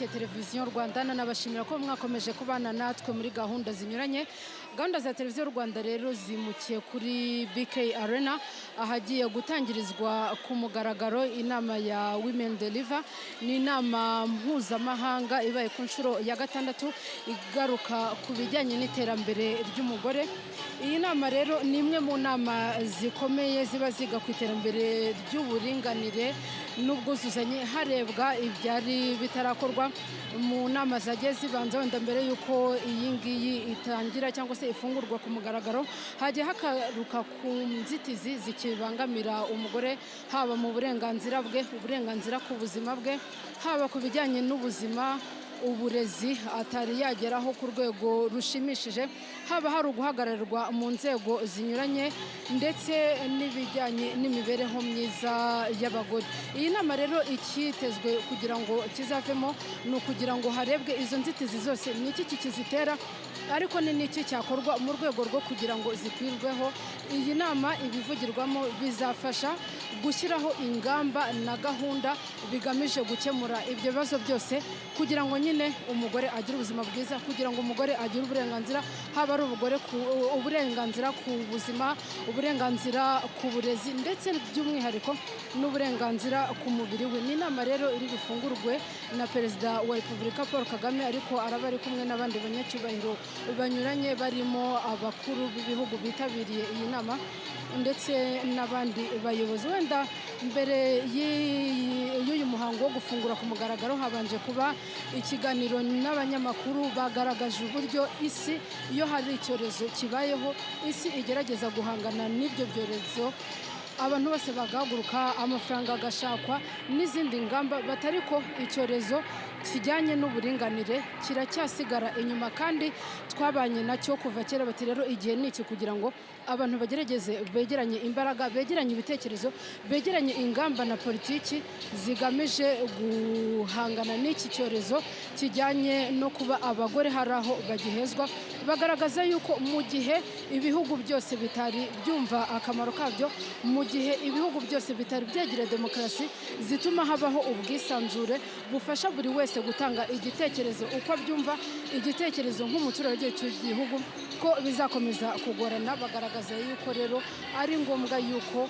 Televiziyo Rwanda nanabashimira ko mwakomeje kubana natwe muri gahunda zinyuranye. Gahunda za Televiziyo Rwanda rero zimukiye kuri BK Arena ahagiye gutangirizwa ku mugaragaro inama ya Women Deliver. Ni inama mpuzamahanga ibaye ku nshuro ya gatandatu igaruka ku bijyanye n'iterambere ry'umugore. Iyi nama rero ni imwe mu nama zikomeye ziba ziga ku iterambere ry'uburinganire n'ubwuzuzanye harebwa ibyari bitarakorwa mu nama zagiye zibanza wenda mbere yuko iyi ngiyi itangira cyangwa se ifungurwa ku mugaragaro. Hagiye hakaruka ku nzitizi zikibangamira umugore, haba mu burenganzira bwe, uburenganzira ku buzima bwe, haba ku bijyanye n'ubuzima, uburezi atari yageraho ku rwego rushimishije, haba hari uguhagararirwa mu nzego zinyuranye ndetse n'ibijyanye n'imibereho myiza y'abagore. Iyi nama rero ikitezwe kugira ngo kizavemo ni ukugira ngo harebwe izo nzitizi zose n'iki kizitera, ariko ni n'iki cyakorwa mu rwego rwo kugira ngo zikwirweho. Iyi nama ibivugirwamo bizafasha gushyiraho ingamba na gahunda bigamije gukemura ibyo bibazo byose kugira ngo nyine umugore agire ubuzima bwiza, kugira ngo umugore agire uburenganzira, haba ari uburenganzira ku buzima, uburenganzira ku burezi ndetse by'umwihariko n'uburenganzira ku mubiri we. Ni inama rero iri bufungurwe na Perezida wa Repubulika Paul Kagame, ariko araba ari kumwe n'abandi banyacyubahiro banyuranye barimo abakuru b'ibihugu bitabiriye iyi nama ndetse n'abandi bayobozi. Wenda mbere y'uyu muhango wo gufungura ku mugaragaro habanje kuba ikiganiro n'abanyamakuru bagaragaje uburyo isi iyo hari icyorezo kibayeho, isi igerageza guhangana n'ibyo byorezo, abantu bose bagahaguruka, amafaranga agashakwa n'izindi ngamba, batari ko icyorezo kijyanye n'uburinganire kiracyasigara inyuma kandi twabanye nacyo kuva kera. Bati rero igihe niki kugira ngo abantu bagerageze begeranye imbaraga, begeranye ibitekerezo, begeranye ingamba na politiki zigamije guhangana n'iki cyorezo kijyanye no kuba abagore hari aho bagihezwa. Bagaragaza yuko mu gihe ibihugu byose bitari byumva akamaro kabyo, mu gihe ibihugu byose bitari byegira demokarasi zituma habaho ubwisanzure bufasha buri wese gutanga igitekerezo uko abyumva, igitekerezo nk'umuturage cy'igihugu, ko bizakomeza kugorana. Bagaragaza yuko rero ari ngombwa yuko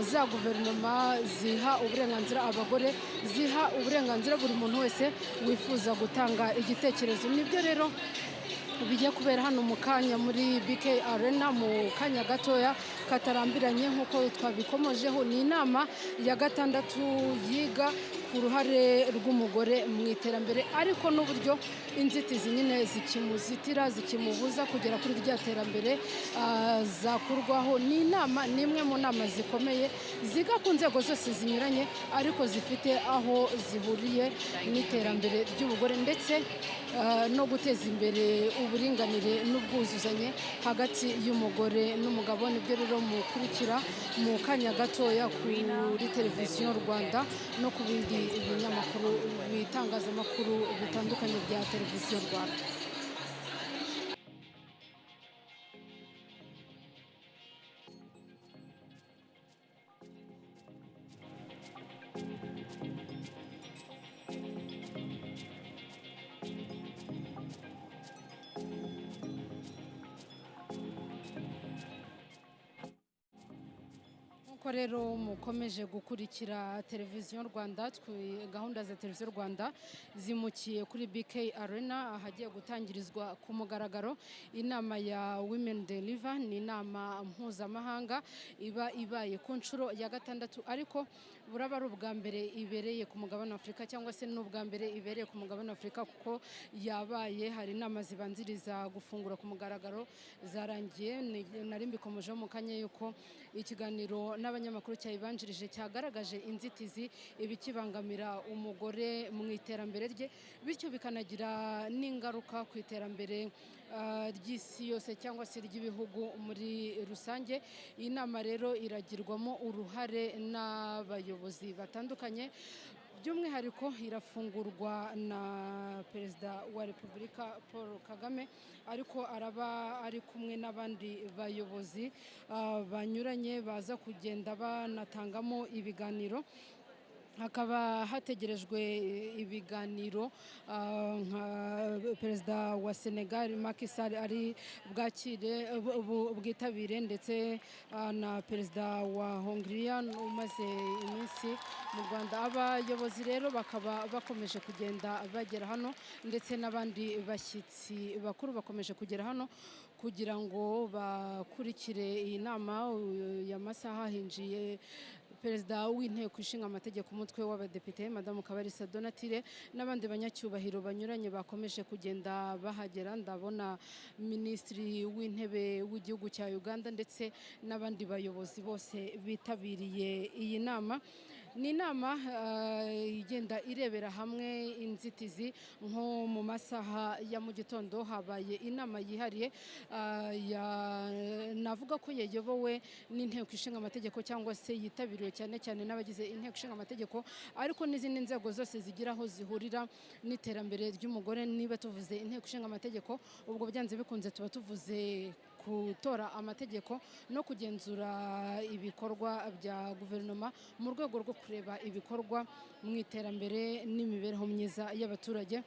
za guverinoma ziha uburenganzira abagore, ziha uburenganzira buri muntu wese wifuza gutanga igitekerezo. Nibyo rero bigiye kubera hano mu kanya muri BK Arena mu kanya gatoya katarambiranye nk'uko twabikomojeho. Ni inama ya gatandatu yiga ku ruhare rw'umugore mu iterambere, ariko n'uburyo inzitizi nyine zikimuzitira, zikimubuza kugera kuri rya terambere zakurwaho. Ni inama, ni imwe mu nama zikomeye ziga ku nzego zose zinyuranye, ariko zifite aho zihuriye n'iterambere ry'ubugore ndetse no guteza imbere uburinganire n'ubwuzuzanye hagati y'umugore n'umugabo. Nibyo rero mukurikira mu kanya gatoya kuri Televiziyo Rwanda no ku bindi binyamakuru bitangazamakuru bitandukanye bya Televiziyo Rwanda. Ko rero mukomeje gukurikira Televiziyo Rwanda, gahunda za Televiziyo Rwanda zimukiye kuri BK Arena ahagiye gutangirizwa ku mugaragaro inama ya Women Deliver. Ni inama mpuzamahanga iba ibaye ku nshuro ya gatandatu, ariko buraba ari ubwa mbere ibereye ku mugabane w'Afurika, cyangwa se n'ubwa mbere ibereye ku mugabane w'Afurika kuko yabaye hari inama zibanziriza gufungura ku mugaragaro zarangiye. Nari mbikomojeho mu kanya yuko ikiganiro n'abanyamakuru cyayibanjirije cyagaragaje inzitizi ibikibangamira umugore mu iterambere rye, bityo bikanagira n'ingaruka ku iterambere ry'isi yose cyangwa se ry'ibihugu muri rusange. Iyi nama rero iragirwamo uruhare n'abayobozi batandukanye, by'umwihariko irafungurwa na Perezida wa Repubulika Paul Kagame, ariko araba ari kumwe n'abandi bayobozi banyuranye baza kugenda banatangamo ibiganiro. hakaba hategerejwe ibiganiro nka perezida wa Senegal Macky Sall ari bwitabire ndetse na perezida wa Hongria umaze iminsi mu Rwanda. Abayobozi rero bakaba bakomeje kugenda bagera hano ndetse n'abandi bashyitsi bakuru bakomeje kugera hano kugira ngo bakurikire iyi nama y'amasaha. Hinjiye perezida w'inteko ishinga amategeko umutwe w'abadepite Madamu Kabalisa Donatille n'abandi banyacyubahiro banyuranye bakomeje kugenda bahagera. Ndabona minisitiri w'intebe w'igihugu cya Uganda ndetse n'abandi bayobozi bose bitabiriye iyi nama. Ni inama igenda irebera hamwe inzitizi. Nko mu masaha ya mu gitondo habaye inama yihariye navuga ko yayobowe n'inteko ishinga amategeko cyangwa se yitabiriwe cyane cyane n'abagize inteko ishinga amategeko, ariko n'izindi nzego zose zigira aho zihurira n'iterambere ry'umugore. Niba tuvuze inteko ishinga amategeko, ubwo byanze bikunze tuba tuvuze gutora amategeko no kugenzura ibikorwa bya guverinoma mu rwego rwo kureba ibikorwa mu iterambere n'imibereho myiza y'abaturage.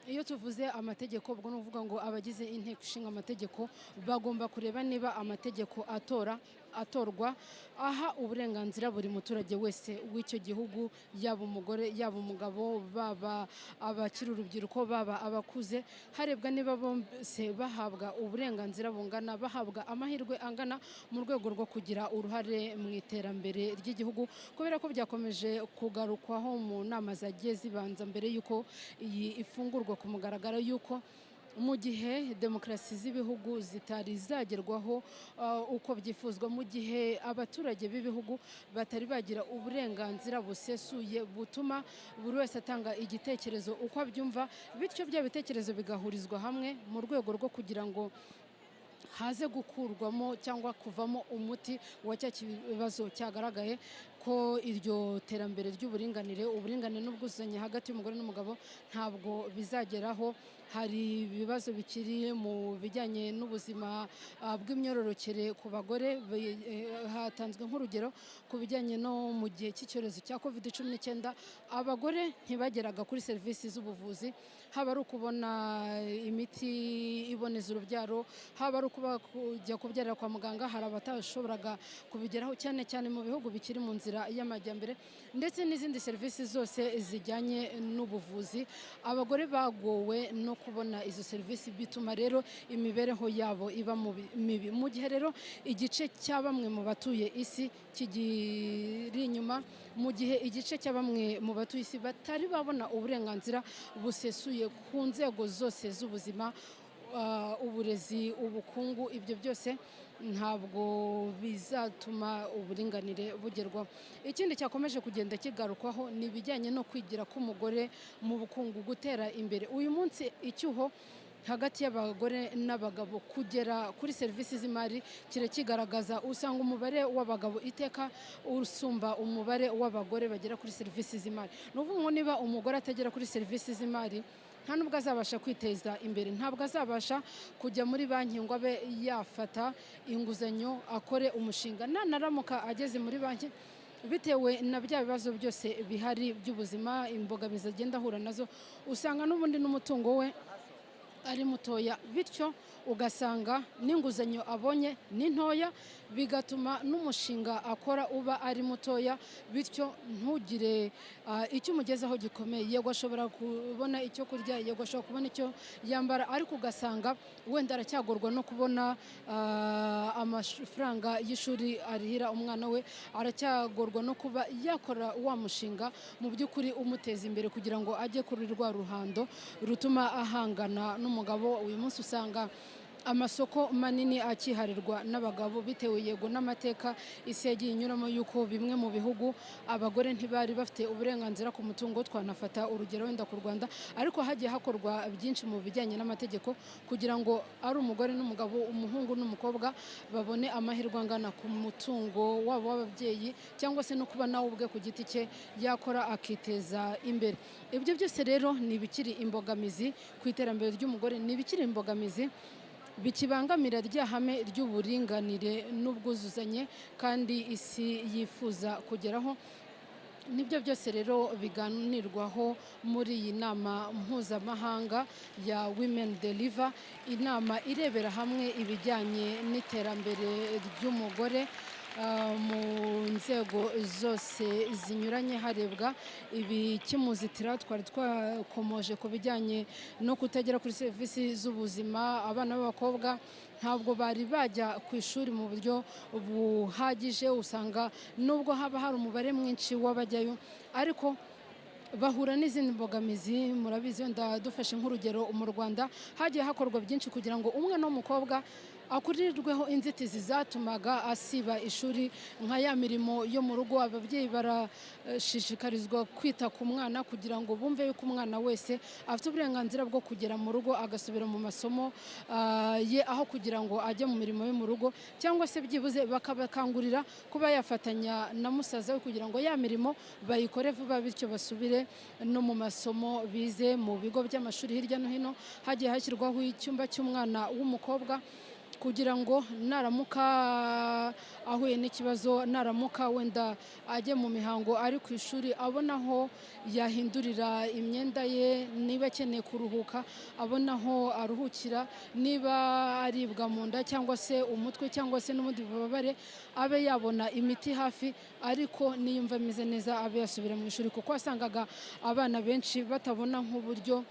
Iyo tuvuze amategeko, ubwo ni ukuvuga ngo abagize inteko ishinga amategeko bagomba kureba niba amategeko atorwa aha uburenganzira buri muturage wese w'icyo gihugu, yaba umugore yaba umugabo, baba abakiri urubyiruko baba abakuze, harebwa niba bose bahabwa uburenganzira bungana, bahabwa amahirwe angana mu rwego rwo kugira uruhare mu iterambere ry'igihugu. Kubera ko byakomeje kugarukwaho mu nama zagiye zibanza mbere y'uko iyi ifungurwa ku mugaragaro, y'uko mu gihe demokarasi z'ibihugu zitari zagerwaho uko byifuzwa, mu gihe abaturage b'ibihugu batari bagira uburenganzira busesuye butuma buri wese atanga igitekerezo uko abyumva, bityo bya bitekerezo bigahurizwa hamwe mu rwego rwo kugira ngo haze gukurwamo cyangwa kuvamo umuti wa cya kibazo cyagaragaye ko iryo terambere ry'uburinganire, uburinganire n'ubwuzuzanye hagati y'umugore n'umugabo ntabwo bizageraho. Hari ibibazo bikiri mu bijyanye n'ubuzima bw'imyororokere ku bagore. Hatanzwe nk'urugero ku bijyanye no mu gihe cy'icyorezo cya COVID-19, abagore ntibageraga kuri serivisi z'ubuvuzi, haba ari ukubona imiti iboneza urubyaro, haba ari kujya kubyarira kwa muganga. Hari abatashoboraga kubigeraho cyane cyane mu bihugu bikiri mu nzira y'amajyambere, ndetse n'izindi serivisi zose zijyanye n'ubuvuzi. Abagore bagowe no kubona izo serivisi, bituma rero imibereho yabo iba mibi. Mu gihe rero igice cya bamwe mu batuye isi kigiri inyuma, mu gihe igice cya bamwe mu batuye isi batari babona uburenganzira busesuye ku nzego zose z'ubuzima, uburezi, ubukungu, ibyo byose ntabwo bizatuma uburinganire bugerwaho. Ikindi cyakomeje kugenda kigarukwaho ni ibijyanye no kwigira k'umugore mu bukungu, gutera imbere. Uyu munsi icyuho hagati y'abagore n'abagabo kugera kuri serivisi z'imari kirakigaragaza. Usanga umubare w'abagabo iteka usumba umubare w'abagore bagera kuri serivisi z'imari. Ni ukuvuga ngo niba umugore atagera kuri serivisi z'imari, nta nubwo azabasha kwiteza imbere, ntabwo azabasha kujya muri banki ngo abe yafata inguzanyo akore umushinga. Naramuka ageze muri banki, bitewe na bya bibazo byose bihari by'ubuzima, imbogamizi agenda ahura nazo, usanga n'ubundi n'umutungo we ari mutoya, bityo ugasanga n'inguzanyo abonye ni ntoya, bigatuma n'umushinga akora uba ari mutoya, bityo ntugire icyo umugezaho gikomeye. Yego ashobora kubona icyo kurya, yego ashobora kubona icyo yambara, ariko ugasanga wenda aracyagorwa no kubona amafaranga y'ishuri arihira umwana we, aracyagorwa no kuba yakora wa mushinga mu by'ukuri umuteza imbere kugira ngo ajye kuri rwa ruhando rutuma ahangana n'umugabo. Uyu munsi usanga amasoko manini akiharirwa n'abagabo, bitewe yego n'amateka isi yagiye inyuramo, yuko bimwe mu bihugu abagore ntibari bafite uburenganzira ku mutungo. Twanafata urugero wenda ku Rwanda, ariko hagiye hakorwa byinshi mu bijyanye n'amategeko kugira ngo ari umugore n'umugabo, umuhungu n'umukobwa babone amahirwe angana ku mutungo wabo w'ababyeyi, cyangwa se no kuba nawe ubwe ku giti cye yakora akiteza imbere. Ibyo byose rero ni ibikiri imbogamizi ku iterambere ry'umugore, ni ibikiri imbogamizi bikibangamira rya hame ry'uburinganire n'ubwuzuzanye kandi isi yifuza kugeraho. nibyo byose rero biganirwaho muri iyi nama mpuzamahanga ya Women Deliver, inama irebera hamwe ibijyanye n'iterambere ry'umugore mu nzego zose zinyuranye, harebwa ibikimuzitira. Twari twakomoje ku bijyanye no kutagera kuri serivisi z'ubuzima. Abana b'abakobwa ntabwo bari bajya ku ishuri mu buryo buhagije, usanga nubwo haba hari umubare mwinshi w'abajyayo ariko bahura n'izindi mbogamizi. Murabizi, wenda dufashe nk'urugero, mu Rwanda hagiye hakorwa byinshi kugira ngo umwana w'umukobwa akurirweho inzitizi zatumaga asiba ishuri, nka ya mirimo yo mu rugo. Ababyeyi barashishikarizwa kwita ku mwana kugira ngo bumve yuko umwana wese afite uburenganzira bwo kugera mu rugo agasubira mu masomo ye, aho kugira ngo ajye mu mirimo yo mu rugo, cyangwa se byibuze bakabakangurira kuba yafatanya na musaza we kugira ngo ya mirimo bayikore vuba, bityo basubire no mu masomo bize. Mu bigo by'amashuri hirya no hino hagiye hashyirwaho icyumba cy'umwana w'umukobwa kugira ngo naramuka ahuye n'ikibazo, naramuka wenda ajye mu mihango ari ku ishuri, abona aho yahindurira imyenda ye, niba akeneye kuruhuka abona aho aruhukira, niba aribwa mu nda cyangwa se umutwe cyangwa se n'ubundi bubabare abe yabona imiti hafi, ariko niyumva ameze neza abe yasubira mu ishuri. Kuko wasangaga abana benshi batabona nk'uburyo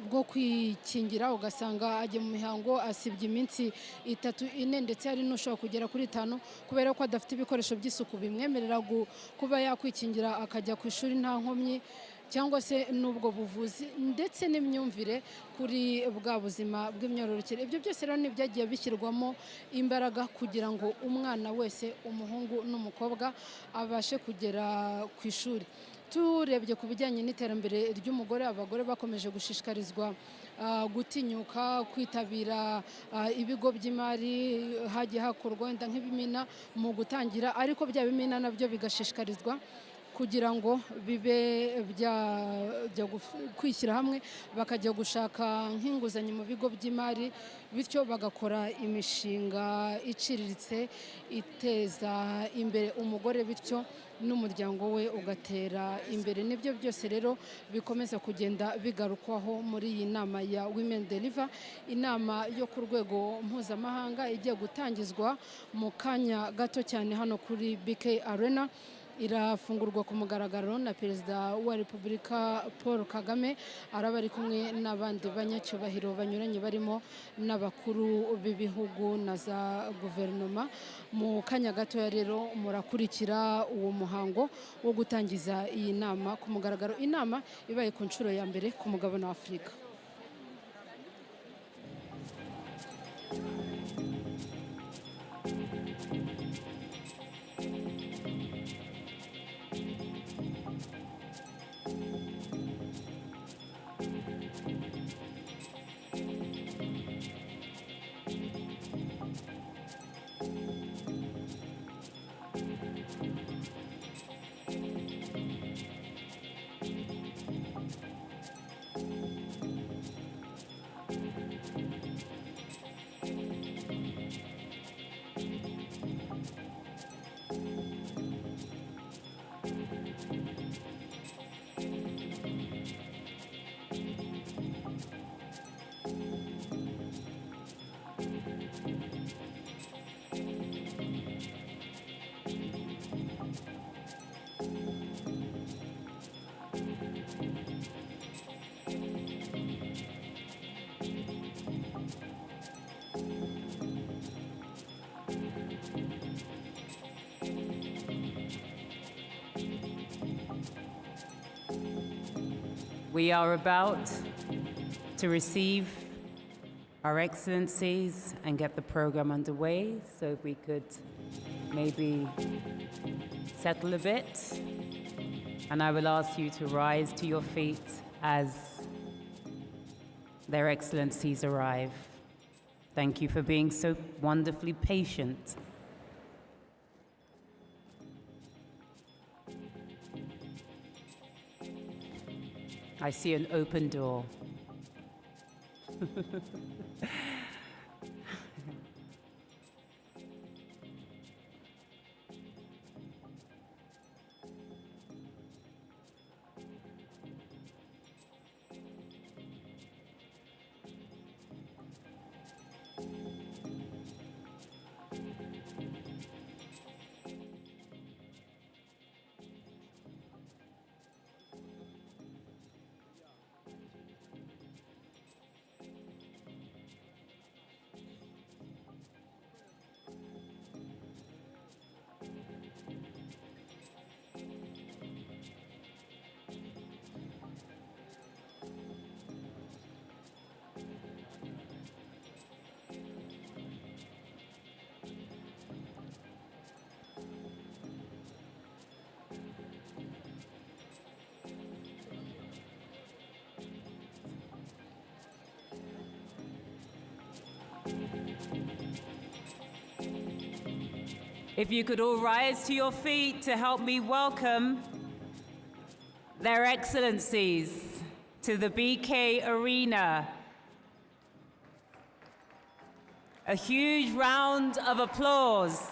bwo kwikingira, ugasanga ajya mu mihango asibye iminsi 3, 4 ndetse hari n'ushobora kugera kuri 5 kubera ko adafite ibikoresho by'isuku bimwemerera kuba yakwikingira akajya ku ishuri nta nkomyi, cyangwa se n'ubwo buvuzi ndetse n'imyumvire kuri bwa buzima bw'imyororokere. Ibyo byose rero nibyagiye bishyirwamo imbaraga kugira ngo umwana wese, umuhungu n'umukobwa, abashe kugera ku ishuri. Turebye ku bijyanye n'iterambere ry'umugore, abagore bakomeje gushishikarizwa gutinyuka kwitabira ibigo by'imari. Hagiye hakorwa wenda nk'ibimina mu gutangira, ariko bya bimina nabyo bigashishikarizwa kugira ngo bibe byajya kwishyira hamwe, bakajya gushaka nk'inguzanyo mu bigo by'imari, bityo bagakora imishinga iciriritse iteza imbere umugore, bityo n'umuryango we ugatera imbere. Nibyo byose rero bikomeza kugenda bigarukwaho muri iyi nama ya Women Deliver, inama yo ku rwego mpuzamahanga igiye gutangizwa mu kanya gato cyane hano kuri BK Arena. Irafungurwa ku mugaragaro na Perezida wa Repubulika Paul Kagame, araba ari kumwe n'abandi banyacyubahiro banyuranye barimo n'abakuru b'ibihugu na za guverinoma. Mu kanya gato rero murakurikira uwo muhango wo gutangiza iyi nama ku mugaragaro, inama ibaye ku nshuro ya mbere ku mugabane wa Afurika. We are about to receive Our Excellencies and get the program underway. So if we could maybe settle a bit. And I will ask you to rise to your feet as Their Excellencies arrive. Thank you for being so wonderfully patient. I see an open door. If you could all rise to your feet to help me welcome their excellencies to the BK Arena. A huge round of applause.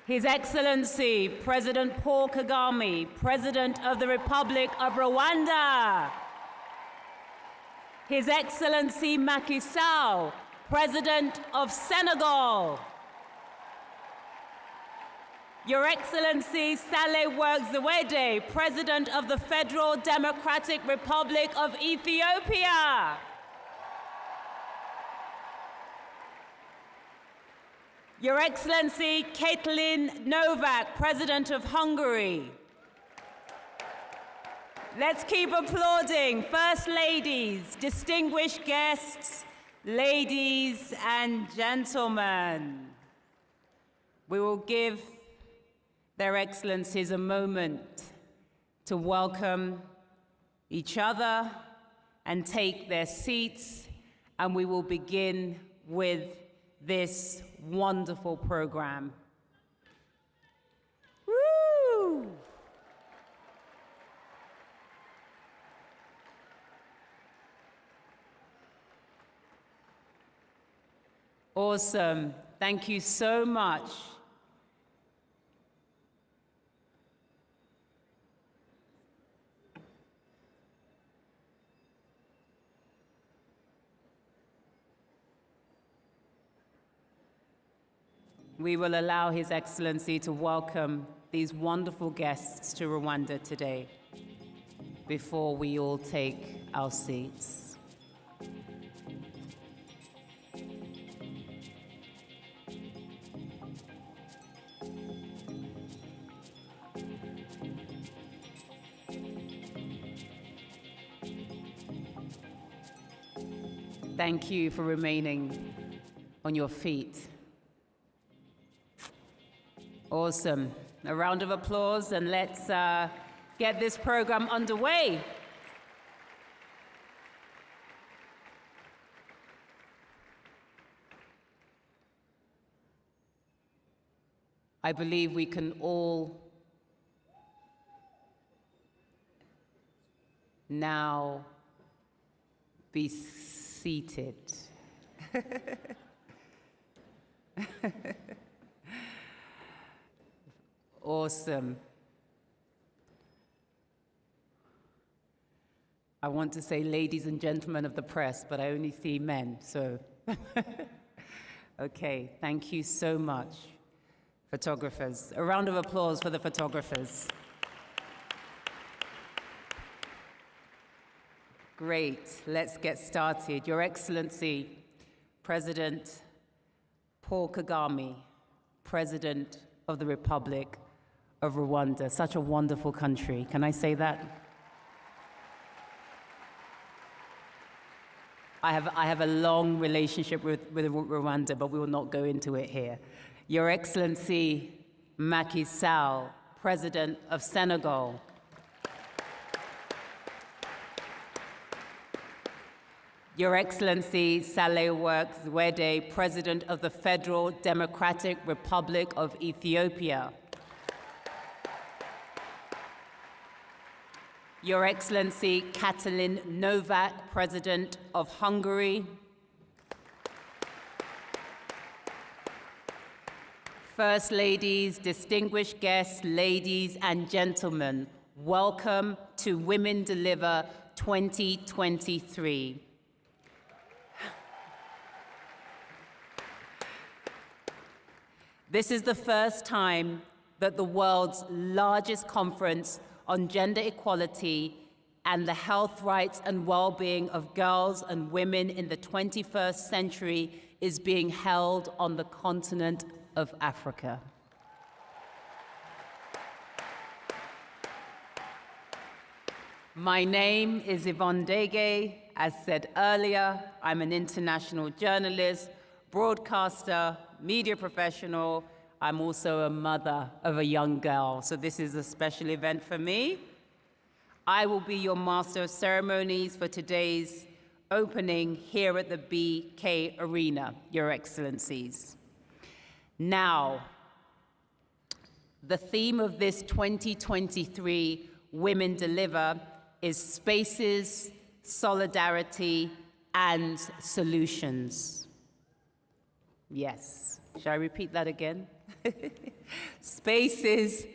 His Excellency, President Paul Kagame, President of the Republic of Rwanda. His Excellency Macky Sall, President of Senegal. Your Excellency Sahle-Work Zewde, President of the Federal Democratic Republic of Ethiopia. Your Excellency Caitlin Novak, President of Hungary. Let's keep applauding First Ladies, distinguished guests, ladies and gentlemen. We will give their Excellencies a moment to welcome each other and take their seats, and we will begin with this wonderful program. Woo! Awesome. Thank you so much. We will allow His Excellency to welcome these wonderful guests to Rwanda today before we all take our seats. Thank you for remaining on your feet. Awesome. A round of applause, and let's get this program underway. I believe we can all now be seated. Awesome. I want to say ladies and gentlemen of the press, but I only see men, so. Okay, thank you so much, photographers. A round of applause for the photographers. Great, let's get started. Your Excellency, President Paul Kagame, President of the Republic of Rwanda. Such a wonderful country. Can I say that? I have a long relationship with Rwanda, but we will not go into it here. Your Excellency Macky Sall, President of Senegal. Your Excellency Sahle-Work Zewde, President of the Federal Democratic Republic of Ethiopia. Your Excellency Caitlin Novak, President of Hungary. First Ladies, distinguished guests, ladies and gentlemen, welcome to Women Deliver 2023. This is the first time that the world's largest conference on gender equality and the health rights and well-being of girls and women in the 21st century is being held on the continent of Africa. My name is Yvonne Dege. As said earlier, I'm an international journalist, broadcaster, media professional. I'm also a mother of a young girl, so this is a special event for me. I will be your master of ceremonies for today's opening here at the BK Arena, Your Excellencies. Now, the theme of this 2023 Women Deliver is Spaces, Solidarity, and Solutions. Yes. Shall I repeat that again? Spaces,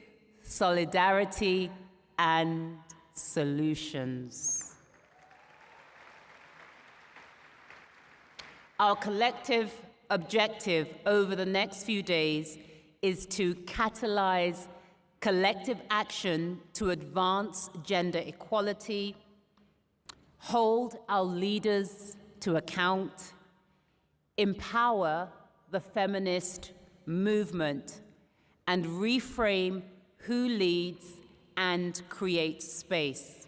solidarity, and solutions. Our collective objective over the next few days is to catalyze collective action to advance gender equality, hold our leaders to account, empower the feminist movement, and reframe who leads and creates space.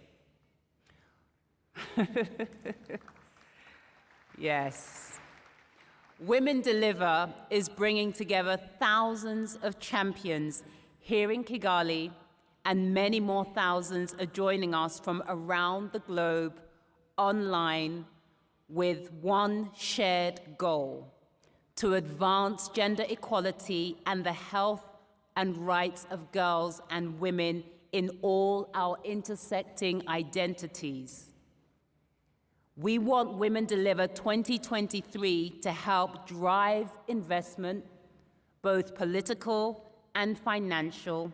Yes. Women Deliver is bringing together thousands of champions here in Kigali, and many more thousands are joining us from around the globe online with one shared goal: to advance gender equality and the health and rights of girls and women in all our intersecting identities. We want Women Deliver 2023 to help drive investment, both political and financial,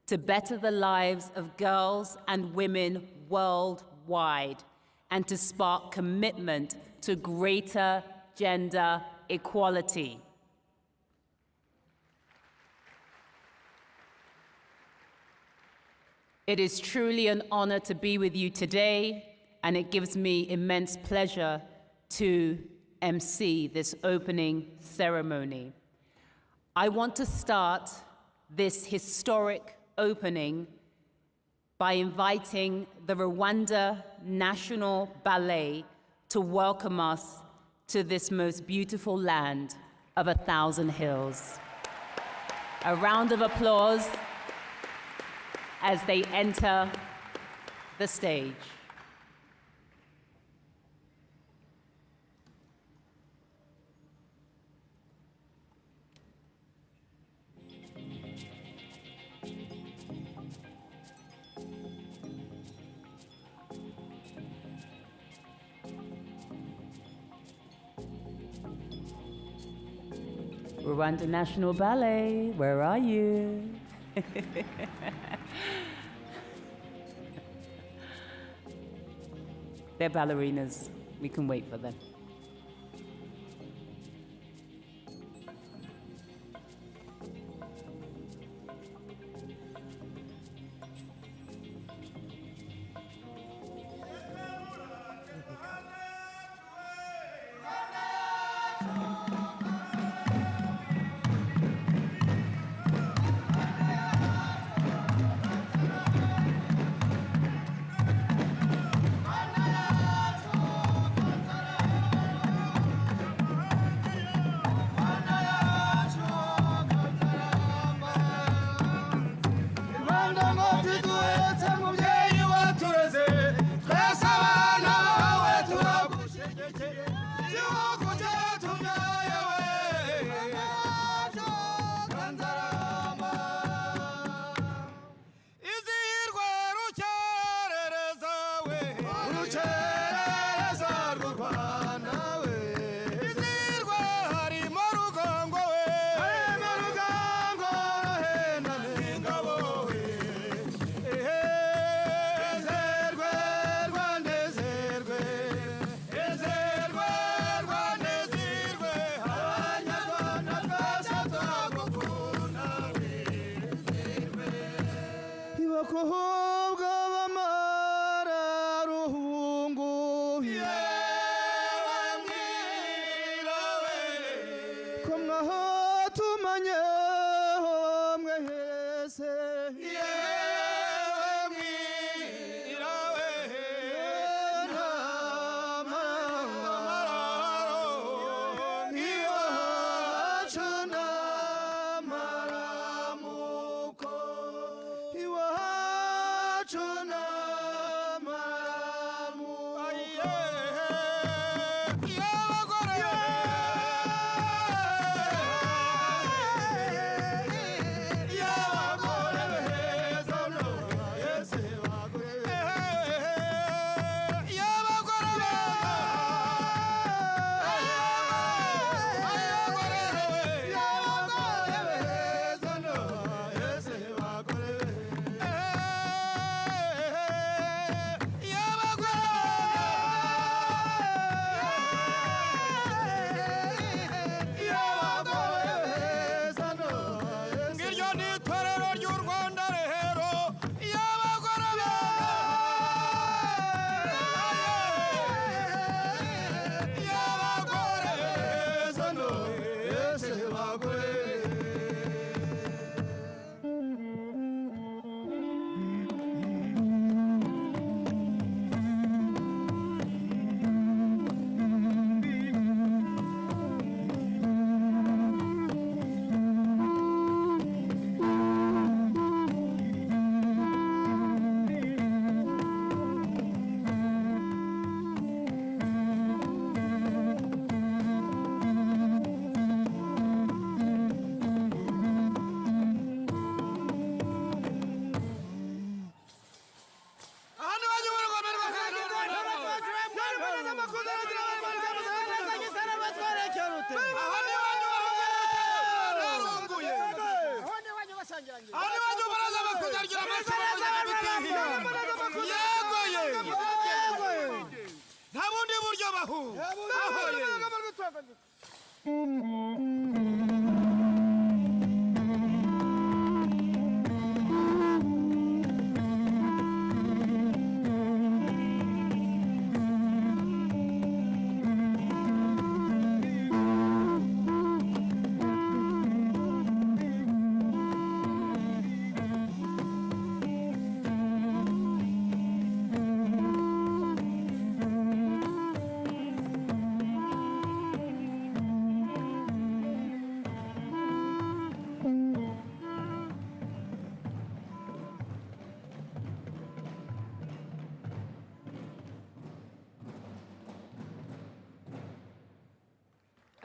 to better the lives of girls and women worldwide, and to spark commitment to greater gender equality. It is truly an honor to be with you today, and it gives me immense pleasure to MC this opening ceremony. I want to start this historic opening by inviting the Rwanda National Ballet to welcome us to this most beautiful land of 1,000 hills. A round of applause as they enter the stage. Rwanda National Ballet, where are you? They're ballerinas. We can wait for them.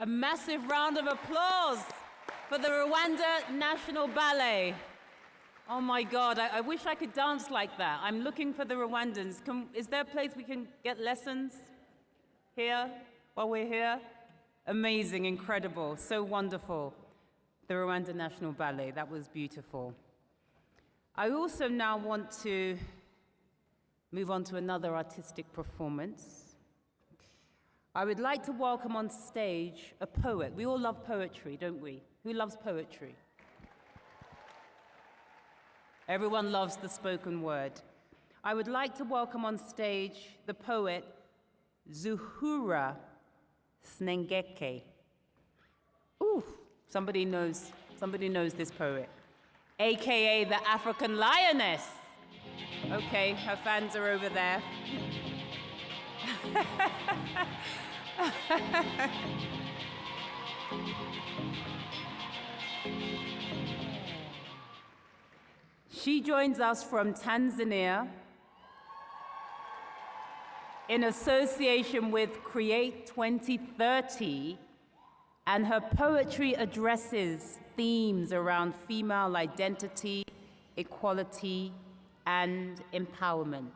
A massive round of applause for the Rwanda National Ballet. Oh my God, I wish I could dance like that. I'm looking for the Rwandans. Is there a place we can get lessons here while we're here? Amazing, incredible, so wonderful. The Rwanda National Ballet, that was beautiful. I also now want to move on to another artistic performance. I would like to welcome on stage a poet. We all love poetry, don't we? Who loves poetry? Everyone loves the spoken word. I would like to welcome on stage the poet Zuhura Snengeke. Ooh, somebody knows this poet. AKA the African Lioness. Okay, her fans are over there. She joins us from Tanzania in association with Create 2030, and her poetry addresses themes around female identity, equality, and empowerment.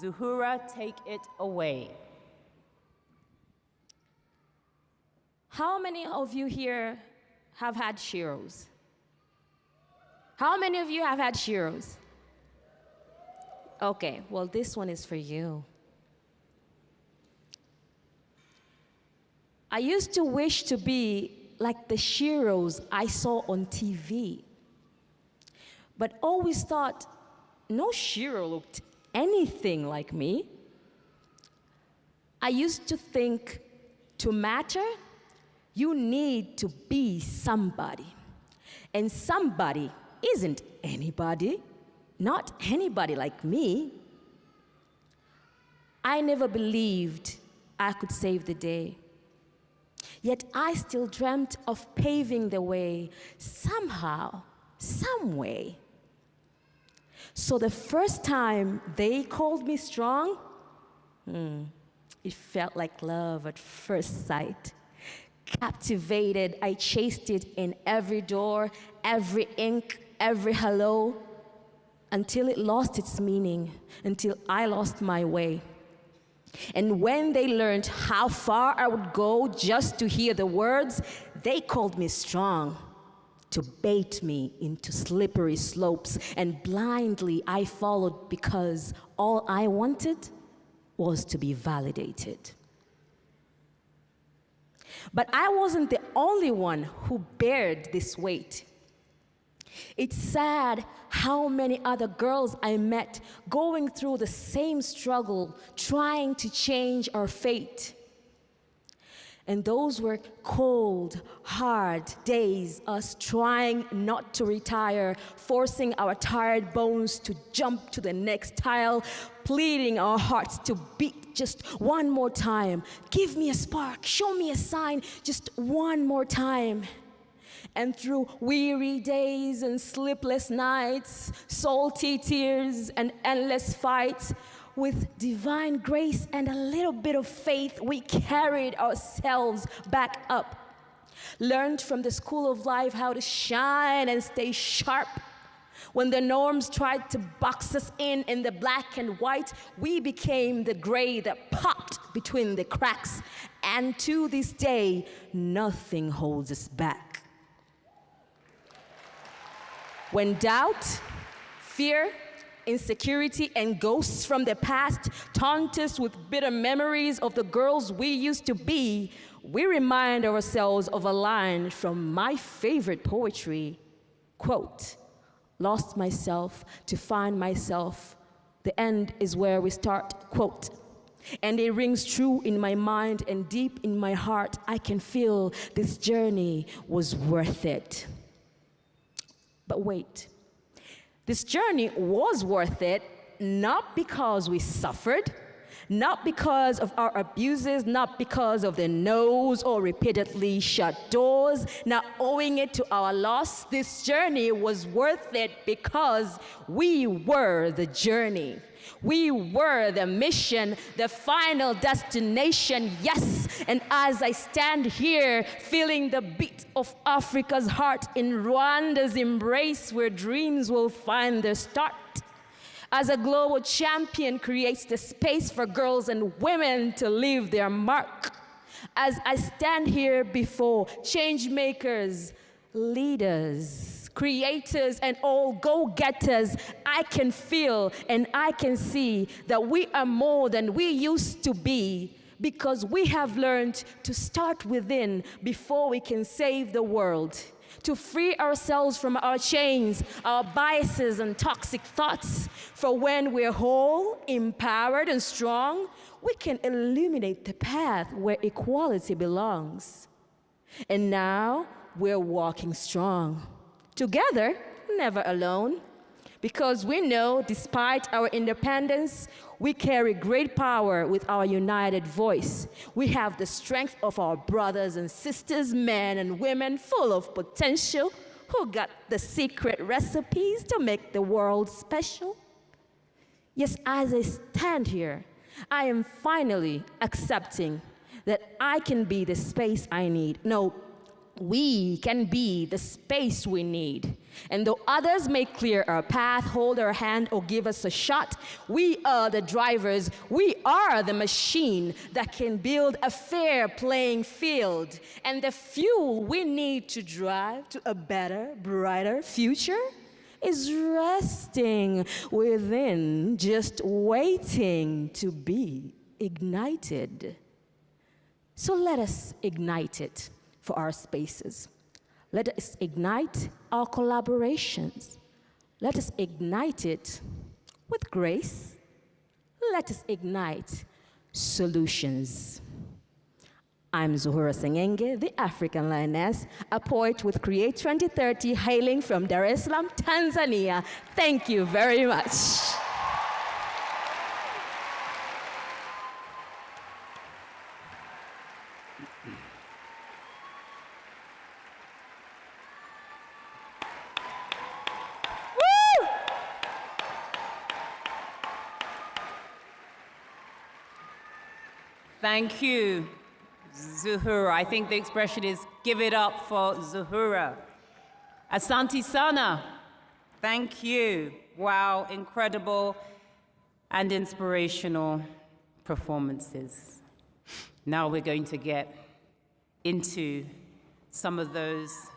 Zuhura, take it away. How many of you here have had sheros? How many of you have had sheros? Okay, well, this one is for you. I used to wish to be like the sheros I saw on TV, but always thought no shero looked anything like me. I used to think to matter, you need to be somebody. And somebody isn't anybody, not anybody like me. I never believed I could save the day. Yet I still dreamt of paving the way somehow, some way. So the first time they called me strong, it felt like love at first sight. Captivated, I chased it in every door, every ink, every hello, until it lost its meaning, until I lost my way. And when they learned how far I would go just to hear the words, they called me strong, to bait me into slippery slopes, and blindly I followed because all I wanted was to be validated. But I wasn't the only one who bared this weight. It's sad how many other girls I met going through the same struggle, trying to change our fate. And those were cold, hard days, us trying not to retire, forcing our tired bones to jump to the next tile, pleading our hearts to beat just one more time. Give me a spark, show me a sign, just one more time. And through weary days and sleepless nights, salty tears and endless fights, with divine grace and a little bit of faith, we carried ourselves back up. Learned from the school of life how to shine and stay sharp. When the norms tried to box us in the black and white, we became the gray that popped between the cracks. And to this day, nothing holds us back. When doubt, fear, insecurity, and ghosts from the past taunt us with bitter memories of the girls we used to be, we remind ourselves of a line from my favorite poetry, quote, "Lost myself to find myself. The end is where we start," quote. And it rings true in my mind, and deep in my heart, I can feel this journey was worth it. But wait, this journey was worth it not because we suffered, not because of our abuses, not because of the no's or repeatedly shut doors, not owing it to our loss. This journey was worth it because we were the journey. We were the mission, the final destination, yes. And as I stand here feeling the beat of Africa's heart in Rwanda's embrace where dreams will find their start, as a global champion creates the space for girls and women to leave their mark, as I stand here before change makers, leaders, creators, and all go-getters, I can feel and I can see that we are more than we used to be, because we have learned to start within before we can save the world, to free ourselves from our chains, our biases, and toxic thoughts. For when we're whole, empowered, and strong, we can illuminate the path where equality belongs. And now we're walking strong, together, never alone, because we know despite our independence, we carry great power with our united voice. We have the strength of our brothers and sisters, men and women full of potential, who got the secret recipes to make the world special. Yes, as I stand here, I am finally accepting that I can be the space I need. No, we can be the space we need. And though others may clear our path, hold our hand, or give us a shot, we are the drivers, we are the machine that can build a fair playing field. And the fuel we need to drive to a better, brighter future is resting within, just waiting to be ignited. So let us ignite it for our spaces. Let us ignite our collaborations. Let us ignite it with grace. Let us ignite solutions. I'm Zuhura Sengenge, the African Lioness, a poet with Create 2030, hailing from Dar es Salaam, Tanzania. Thank you very much. Thank you, Zuhura. I think the expression is give it up for Zuhura. Asante Sana, thank you. Wow, incredible and inspirational performances. Now we're going to get into some of those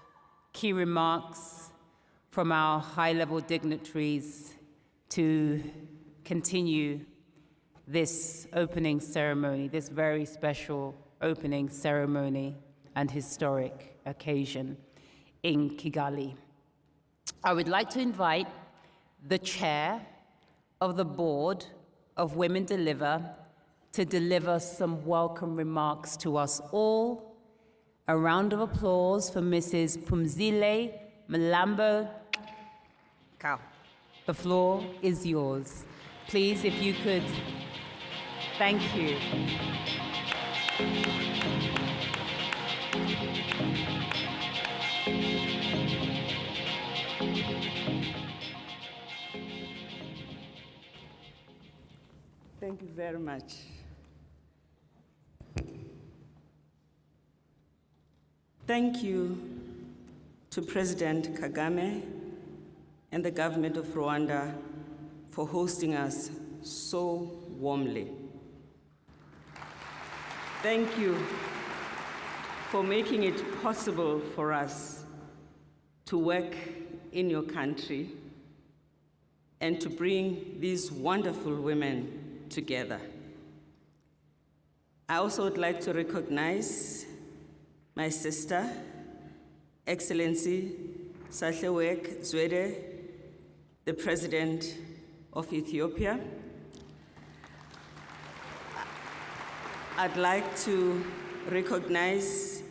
key remarks from our high-level dignitaries to continue this opening ceremony, this very special opening ceremony and historic occasion in Kigali. I would like to invite the chair of the board of Women Deliver to deliver some welcome remarks to us all. A round of applause for Mrs. Pumzile Mlambo. The floor is yours. Please, if you could. Thank you. Thank you very much. Thank you to President Kagame and the government of Rwanda for hosting us so warmly. Thank you for making it possible for us to work in your country and to bring these wonderful women together. I also would like to recognize my sister, Excellency Sahle-Work Zwede, the President of Ethiopia. I'd like to recognize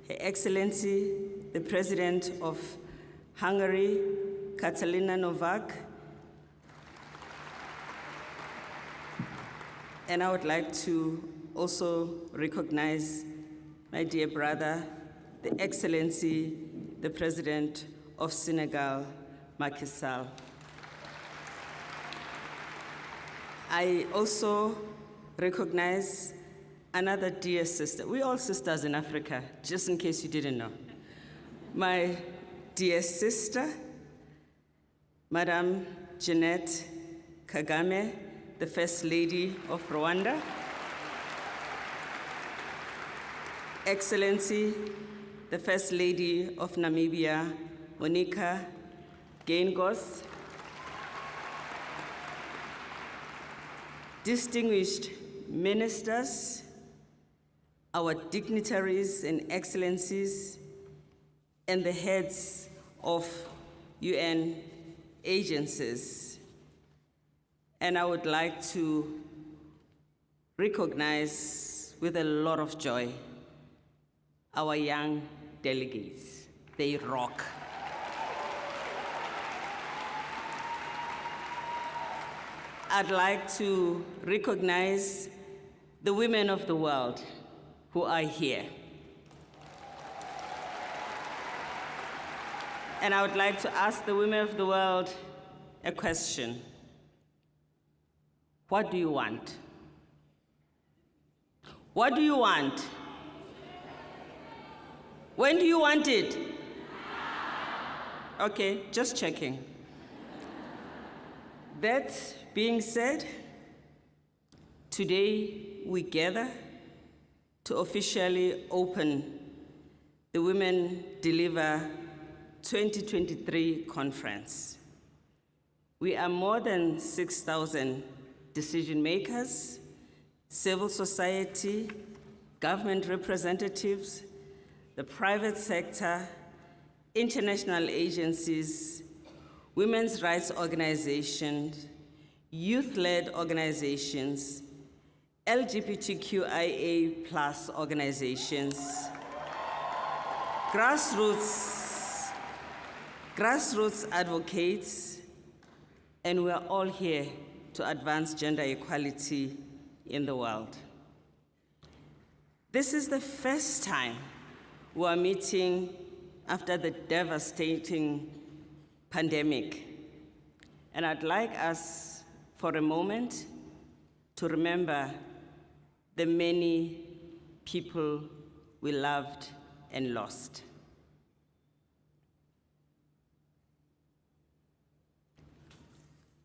Her Excellency, the President of Hungary, Katalina Novak. And I would like to also recognize my dear brother, the Excellency, the President of Senegal, Macky Sall. I also recognize another dear sister. We're all sisters in Africa, just in case you didn't know. My dear sister, Madame Jeanette Kagame, the First Lady of Rwanda. Excellency, the First Lady of Namibia, Monica Geingoth. Distinguished ministers, our dignitaries and excellencies, and the heads of UN agencies. And I would like to recognize with a lot of joy our young delegates. They rock. I'd like to recognize the women of the world who are here. And I would like to ask the women of the world a question. What do you want? What do you want? When do you want it? Okay, just checking. That being said, today we gather to officially open the Women Deliver 2023 conference. We are more than 6,000 decision makers, civil society, government representatives, the private sector, international agencies, women's rights organizations, youth-led organizations, LGBTQIA+ organizations, grassroots advocates, and we're all here to advance gender equality in the world. This is the first time we are meeting after the devastating pandemic. And I'd like us, for a moment, to remember the many people we loved and lost.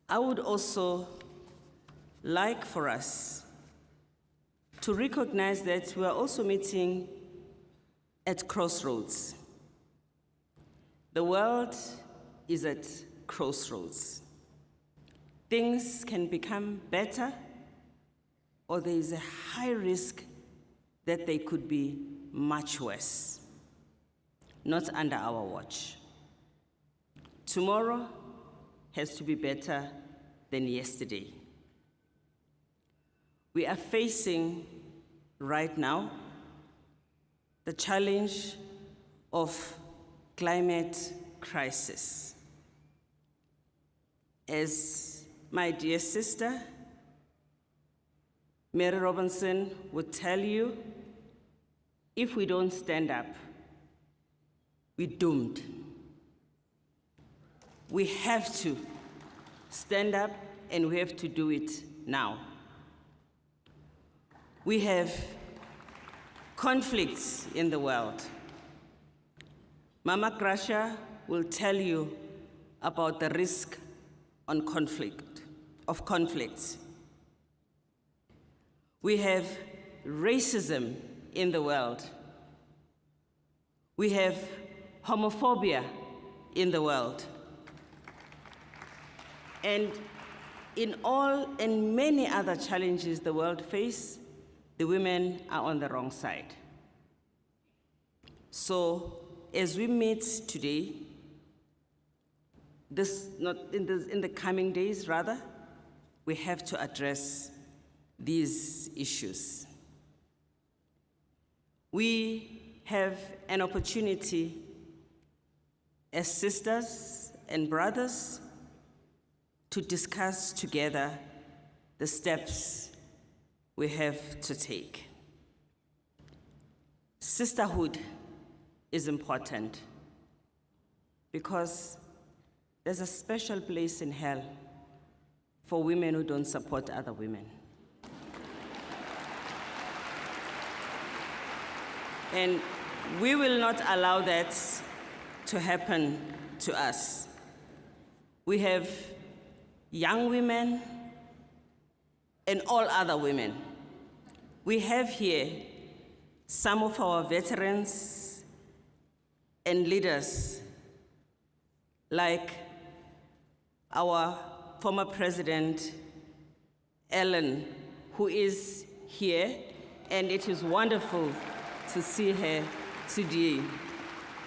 I would also like for us to recognize that we are also meeting at crossroads. The world is at crossroads. Things can become better, or there is a high risk that they could be much worse. Not under our watch. Tomorrow has to be better than yesterday. We are facing right now the challenge of climate crisis. As my dear sister, Mary Robinson, would tell you, if we don't stand up, we're doomed. We have to stand up, and we have to do it now. We have conflicts in the world. Mama Gracia will tell you about the risk of conflicts. We have racism in the world. We have homophobia in the world. And in all and many other challenges the world faces, the women are on the wrong side. So as we meet today, in the coming days rather, we have to address these issues. We have an opportunity as sisters and brothers to discuss together the steps we have to take. Sisterhood is important because there's a special place in hell for women who don't support other women. And we will not allow that to happen to us. We have young women and all other women. We have here some of our veterans and leaders, like our former president, Ellen, who is here, and it is wonderful to see her today.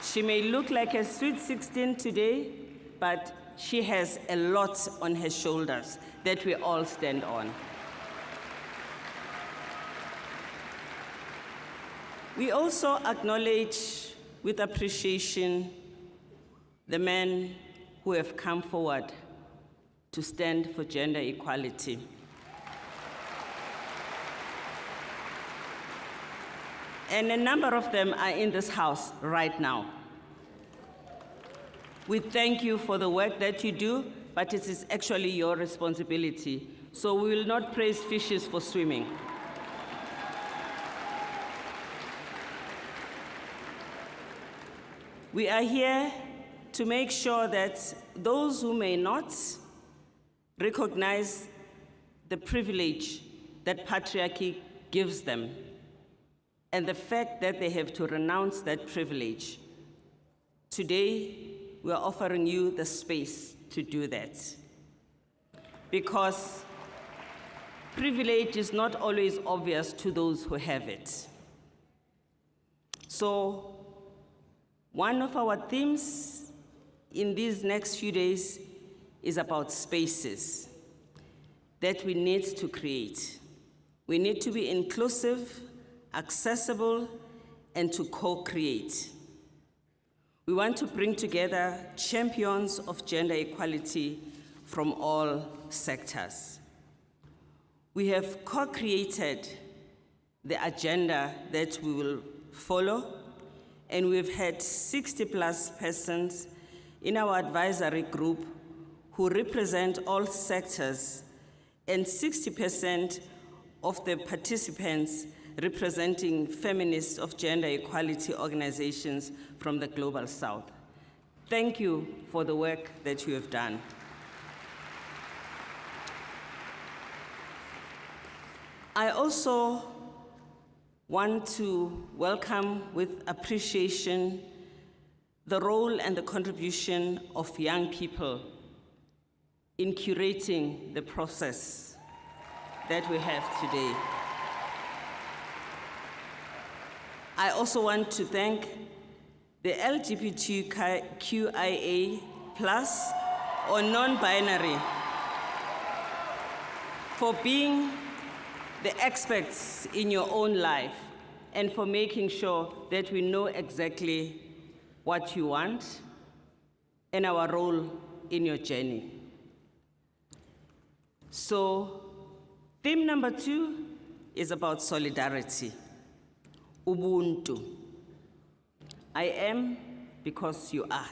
She may look like a sweet 16 today, but she has a lot on her shoulders that we all stand on. We also acknowledge with appreciation the men who have come forward to stand for gender equality. And a number of them are in this house right now. We thank you for the work that you do, but it is actually your responsibility. So we will not praise fishes for swimming. We are here to make sure that those who may not recognize the privilege that patriarchy gives them and the fact that they have to renounce that privilege. Today, we are offering you the space to do that. Because privilege is not always obvious to those who have it. So, one of our themes in these next few days is about spaces that we need to create. We need to be inclusive, accessible, and to co-create. We want to bring together champions of gender equality from all sectors. We have co-created the agenda that we will follow, and we've had 60+ persons in our advisory group who represent all sectors, and 60% of the participants representing feminists of gender equality organizations from the Global South. Thank you for the work that you have done. I also want to welcome with appreciation the role and the contribution of young people in curating the process that we have today. I also want to thank the LGBTQIA+ or non-binary for being the experts in your own life and for making sure that we know exactly what you want and our role in your journey. So, theme number 2 is about solidarity. Ubuntu. I am because you are.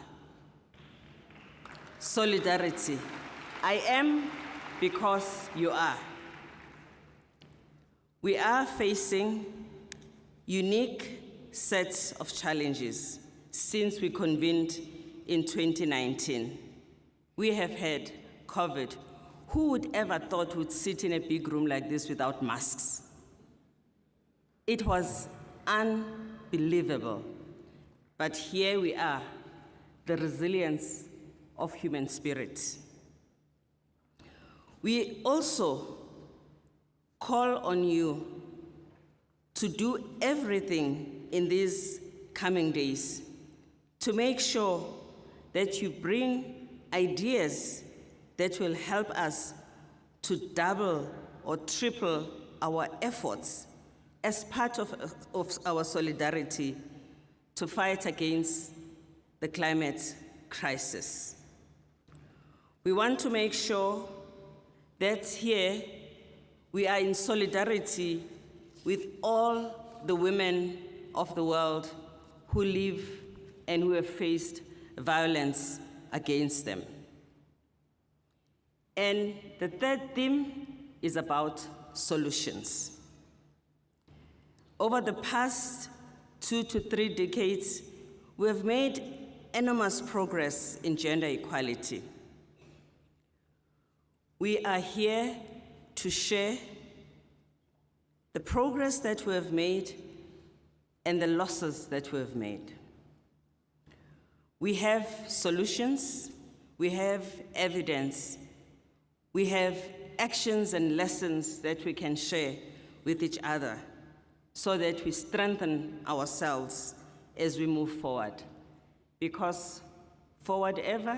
Solidarity. I am because you are. We are facing unique sets of challenges since we convened in 2019. We have had COVID. Who would ever thought we'd sit in a big room like this without masks? It was unbelievable. But here we are, the resilience of human spirit. We also call on you to do everything in these coming days to make sure that you bring ideas that will help us to double or triple our efforts as part of our solidarity to fight against the climate crisis. We want to make sure that here we are in solidarity with all the women of the world who live and who have faced violence against them. And the third theme is about solutions. Over the past 2 to 3 decades, we have made enormous progress in gender equality. We are here to share the progress that we have made and the losses that we have made. We have solutions, we have evidence, we have actions and lessons that we can share with each other so that we strengthen ourselves as we move forward. Because forward ever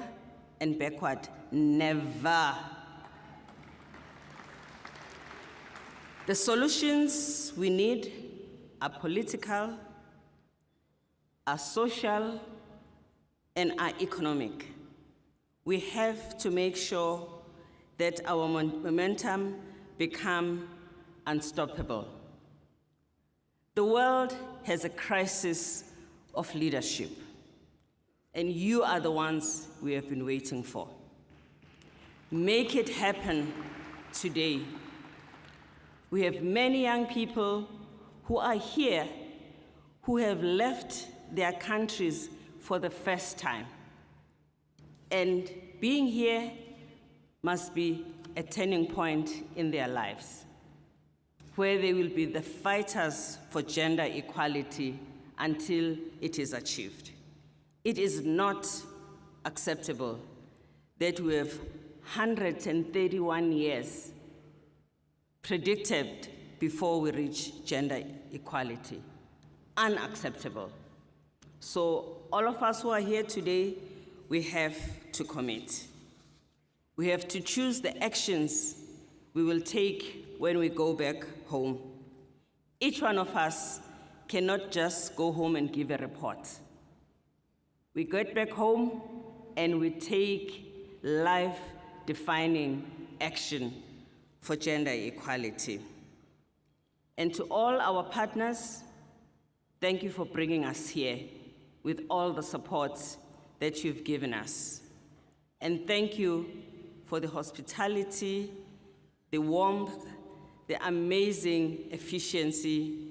and backward never. The solutions we need are political, are social, and are economic. We have to make sure that our momentum become unstoppable. The world has a crisis of leadership, and you are the ones we have been waiting for. Make it happen today. We have many young people who are here who have left their countries for the first time. And being here must be a turning point in their lives, where they will be the fighters for gender equality until it is achieved. It is not acceptable that we have 131 years predicted before we reach gender equality. Unacceptable. So all of us who are here today, we have to commit. We have to choose the actions we will take when we go back home. Each one of us cannot just go home and give a report. We get back home and we take life-defining action for gender equality. And to all our partners, thank you for bringing us here with all the support that you've given us. And thank you for the hospitality, the warmth, the amazing efficiency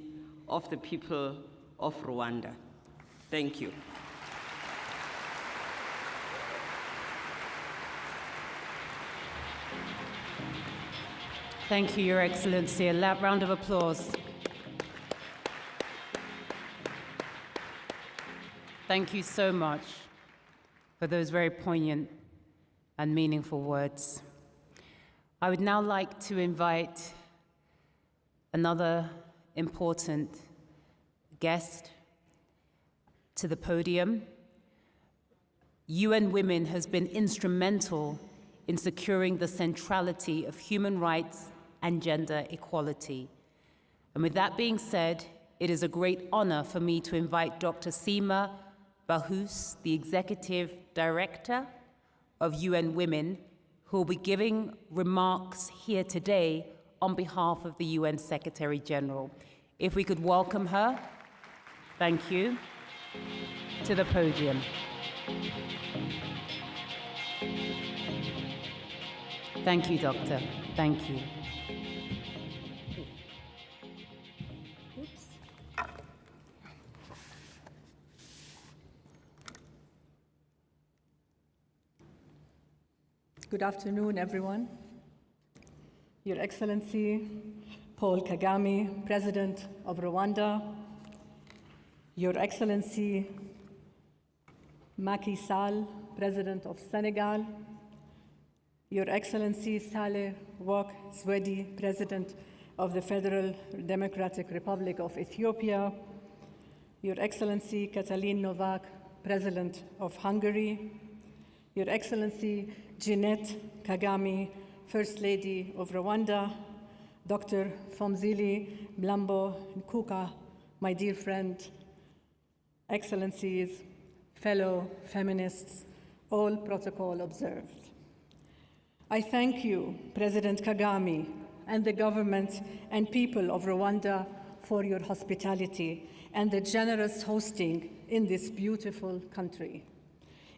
of the people of Rwanda. Thank you. Thank you, Your Excellency. A loud round of applause. Thank you so much for those very poignant and meaningful words. I would now like to invite another important guest to the podium. UN Women has been instrumental in securing the centrality of human rights and gender equality. And with that being said, it is a great honor for me to invite Dr. Seema Bahous, the Executive Director of UN Women, who will be giving remarks here today on behalf of the UN Secretary General. If we could welcome her, thank you, to the podium. Thank you, Doctor. Thank you. Good afternoon, everyone. Your Excellency, Paul Kagame, President of Rwanda, Your Excellency, Macky Sall, President of Senegal, Your Excellency Saleh Work Zwedi, President of the Federal Democratic Republic of Ethiopia, Your Excellency Katalin Novak, President of Hungary, Your Excellency Jeanette Kagame, First Lady of Rwanda, Dr. Phumzile Mlambo Nkuka, my dear friend, Excellencies, fellow feminists, all protocol observed. I thank you, President Kagame, and the government and people of Rwanda for your hospitality and the generous hosting in this beautiful country.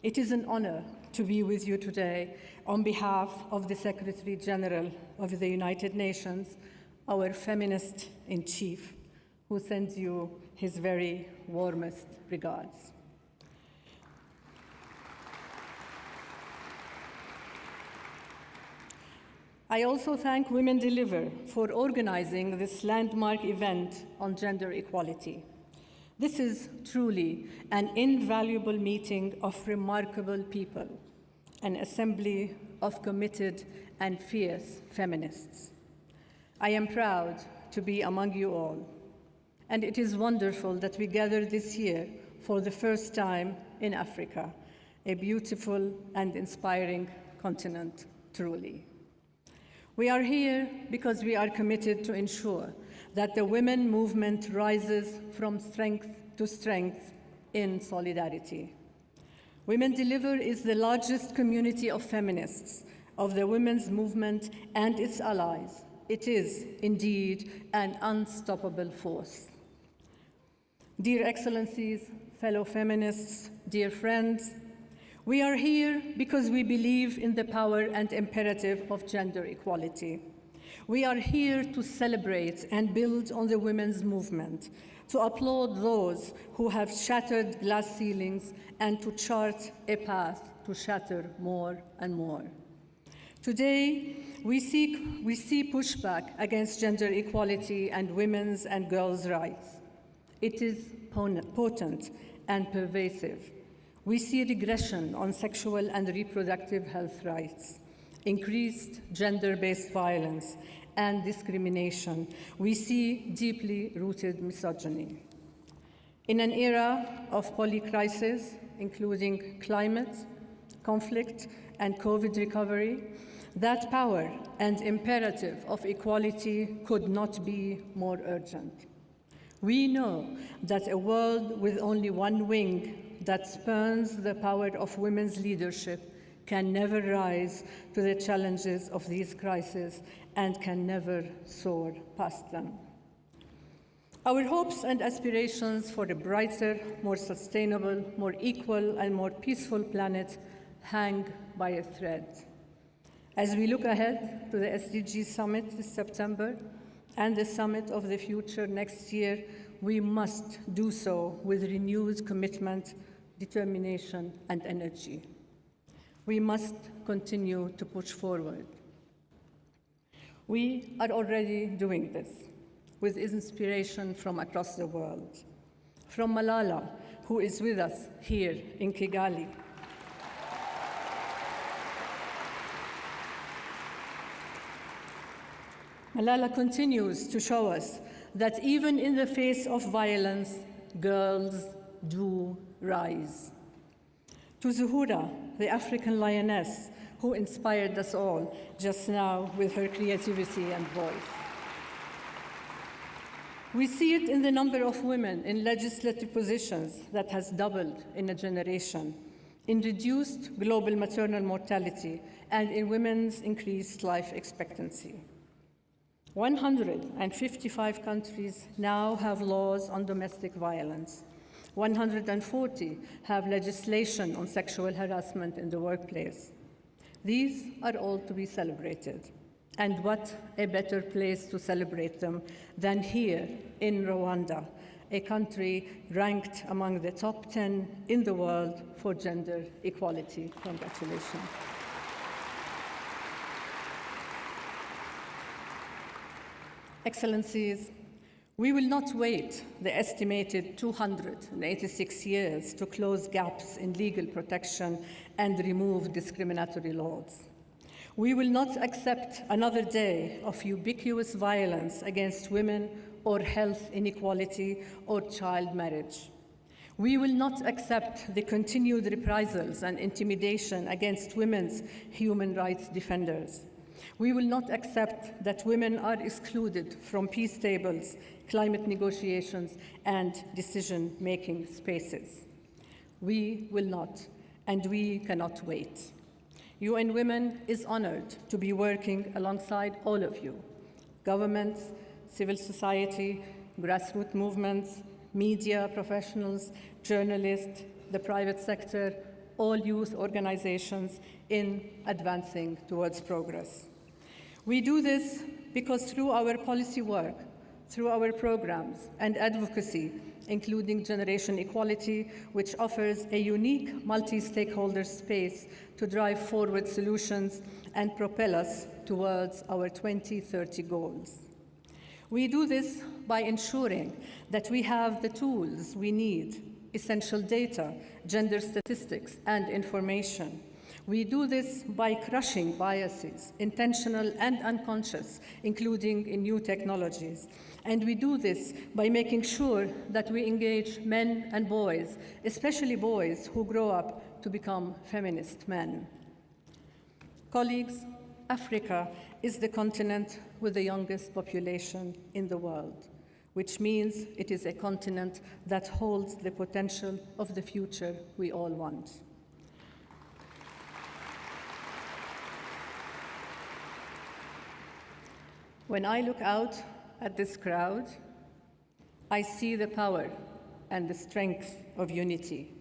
It is an honor to be with you today on behalf of the Secretary General of the United Nations, our feminist-in-chief, who sends you his very warmest regards. I also thank Women Deliver for organizing this landmark event on gender equality. This is truly an invaluable meeting of remarkable people, an assembly of committed and fierce feminists. I am proud to be among you all, and it is wonderful that we gather this year for the first time in Africa, a beautiful and inspiring continent, truly. We are here because we are committed to ensure that the women movement rises from strength to strength in solidarity. Women Deliver is the largest community of feminists, of the women's movement and its allies. It is indeed an unstoppable force. Dear Excellencies, fellow feminists, dear friends, we are here because we believe in the power and imperative of gender equality. We are here to celebrate and build on the women's movement, to applaud those who have shattered glass ceilings and to chart a path to shatter more and more. Today, we see pushback against gender equality and women's and girls' rights. It is potent and pervasive. We see regression on sexual and reproductive health rights, increased gender-based violence and discrimination. We see deeply rooted misogyny. In an era of polycrisis, including climate, conflict, and COVID recovery, that power and imperative of equality could not be more urgent. We know that a world with only one wing that spurns the power of women's leadership can never rise to the challenges of these crises and can never soar past them. Our hopes and aspirations for a brighter, more sustainable, more equal, and more peaceful planet hang by a thread. As we look ahead to the SDG Summit this September and the Summit of the Future next year, we must do so with renewed commitment, determination, and energy. We must continue to push forward. We are already doing this with inspiration from across the world. From Malala, who is with us here in Kigali. Malala continues to show us that even in the face of violence, girls do rise. To Zuhura, the African lioness, who inspired us all just now with her creativity and voice. We see it in the number of women in legislative positions that has doubled in a generation, in reduced global maternal mortality, and in women's increased life expectancy. 155 countries now have laws on domestic violence. 140 have legislation on sexual harassment in the workplace. These are all to be celebrated. And what a better place to celebrate them than here in Rwanda, a country ranked among the top 10 in the world for gender equality. Congratulations. Excellencies, we will not wait the estimated 286 years to close gaps in legal protection and remove discriminatory laws. We will not accept another day of ubiquitous violence against women or health inequality or child marriage. We will not accept the continued reprisals and intimidation against women's human rights defenders. We will not accept that women are excluded from peace tables, climate negotiations, and decision-making spaces. We will not, and we cannot wait. UN Women is honored to be working alongside all of you, governments, civil society, grassroots movements, media professionals, journalists, the private sector, all youth organizations in advancing towards progress. We do this because through our policy work, through our programs and advocacy, including Generation Equality, which offers a unique multi-stakeholder space to drive forward solutions and propel us towards our 2030 goals. We do this by ensuring that we have the tools we need, essential data, gender statistics, and information. We do this by crushing biases, intentional and unconscious, including in new technologies. And we do this by making sure that we engage men and boys, especially boys who grow up to become feminist men. Colleagues, Africa is the continent with the youngest population in the world, which means it is a continent that holds the potential of the future we all want. When I look out at this crowd, I see the power and the strength of unity.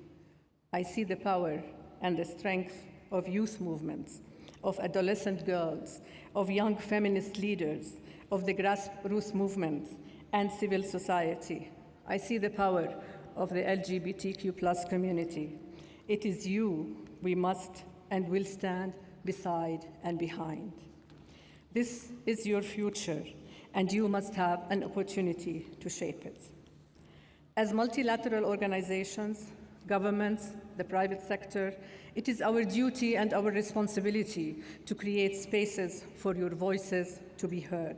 I see the power and the strength of youth movements, of adolescent girls, of young feminist leaders, of the grassroots movement and civil society. I see the power of the LGBTQ+ community. It is you we must and will stand beside and behind. This is your future, and you must have an opportunity to shape it. As multilateral organizations, governments, the private sector, it is our duty and our responsibility to create spaces for your voices to be heard,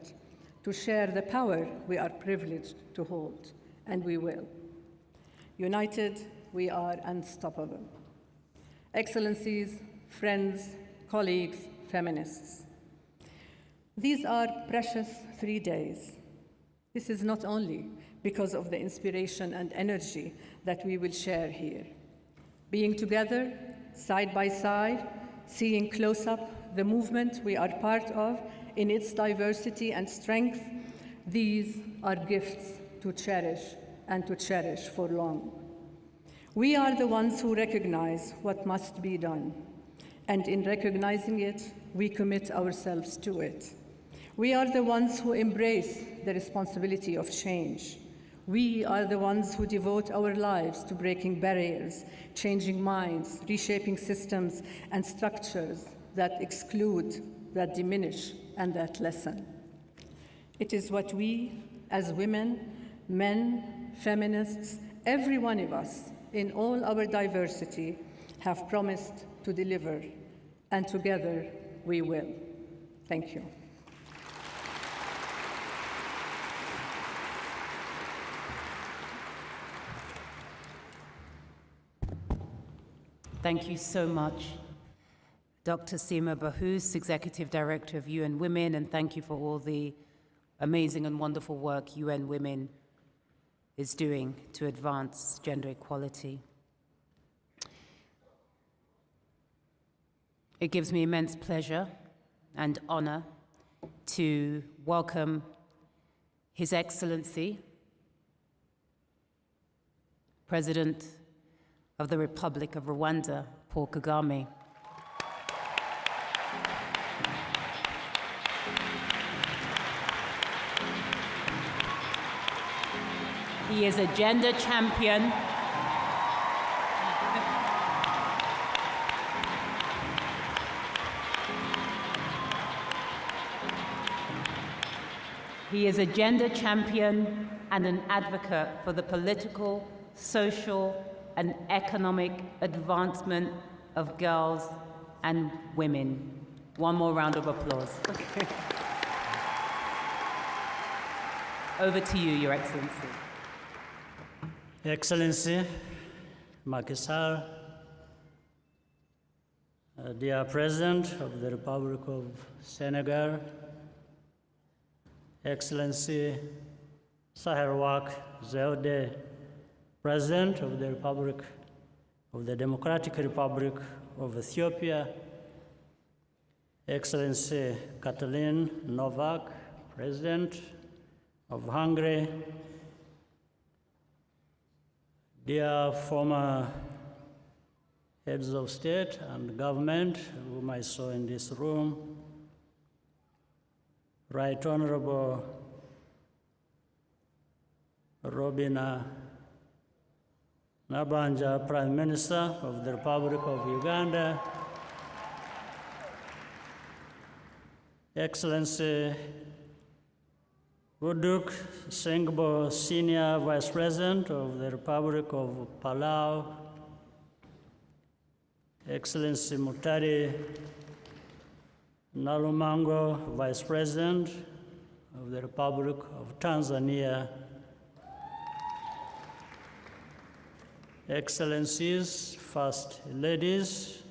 to share the power we are privileged to hold, and we will. United, we are unstoppable. Excellencies, friends, colleagues, feminists. These are precious 3 days. This is not only because of the inspiration and energy that we will share here. Being together, side by side, seeing close up the movement we are part of in its diversity and strength, these are gifts to cherish and to cherish for long. We are the ones who recognize what must be done, and in recognizing it, we commit ourselves to it. We are the ones who embrace the responsibility of change. We are the ones who devote our lives to breaking barriers, changing minds, reshaping systems and structures that exclude, that diminish, and that lessen. It is what we, as women, men, feminists, every one of us, in all our diversity, have promised to deliver, and together we will. Thank you. Thank you so much, Dr. Seema Bahous, Executive Director of UN Women, and thank you for all the amazing and wonderful work UN Women is doing to advance gender equality. It gives me immense pleasure and honor to welcome His Excellency, President of the Republic of Rwanda, Paul Kagame. He is a gender champion. He is a gender champion and an advocate for the political, social, and economic advancement of girls and women. One more round of applause. Over to you, Your Excellency. Excellency, Macky Sall, dear President of the Republic of Senegal, Excellency Sahle-Work Zewde, President of the Republic of the Democratic Republic of Ethiopia, Excellency Katalin Novak, President of Hungary, dear former heads of state and government whom I saw in this room, Right Honorable Robina Nabanja, Prime Minister of the Republic of Uganda, Excellency Buduk Sengbo, Senior Vice President of the Republic of Palau, Excellency Mutari Nalumango, Vice President of the Republic of Tanzania, Excellencies, First Ladies,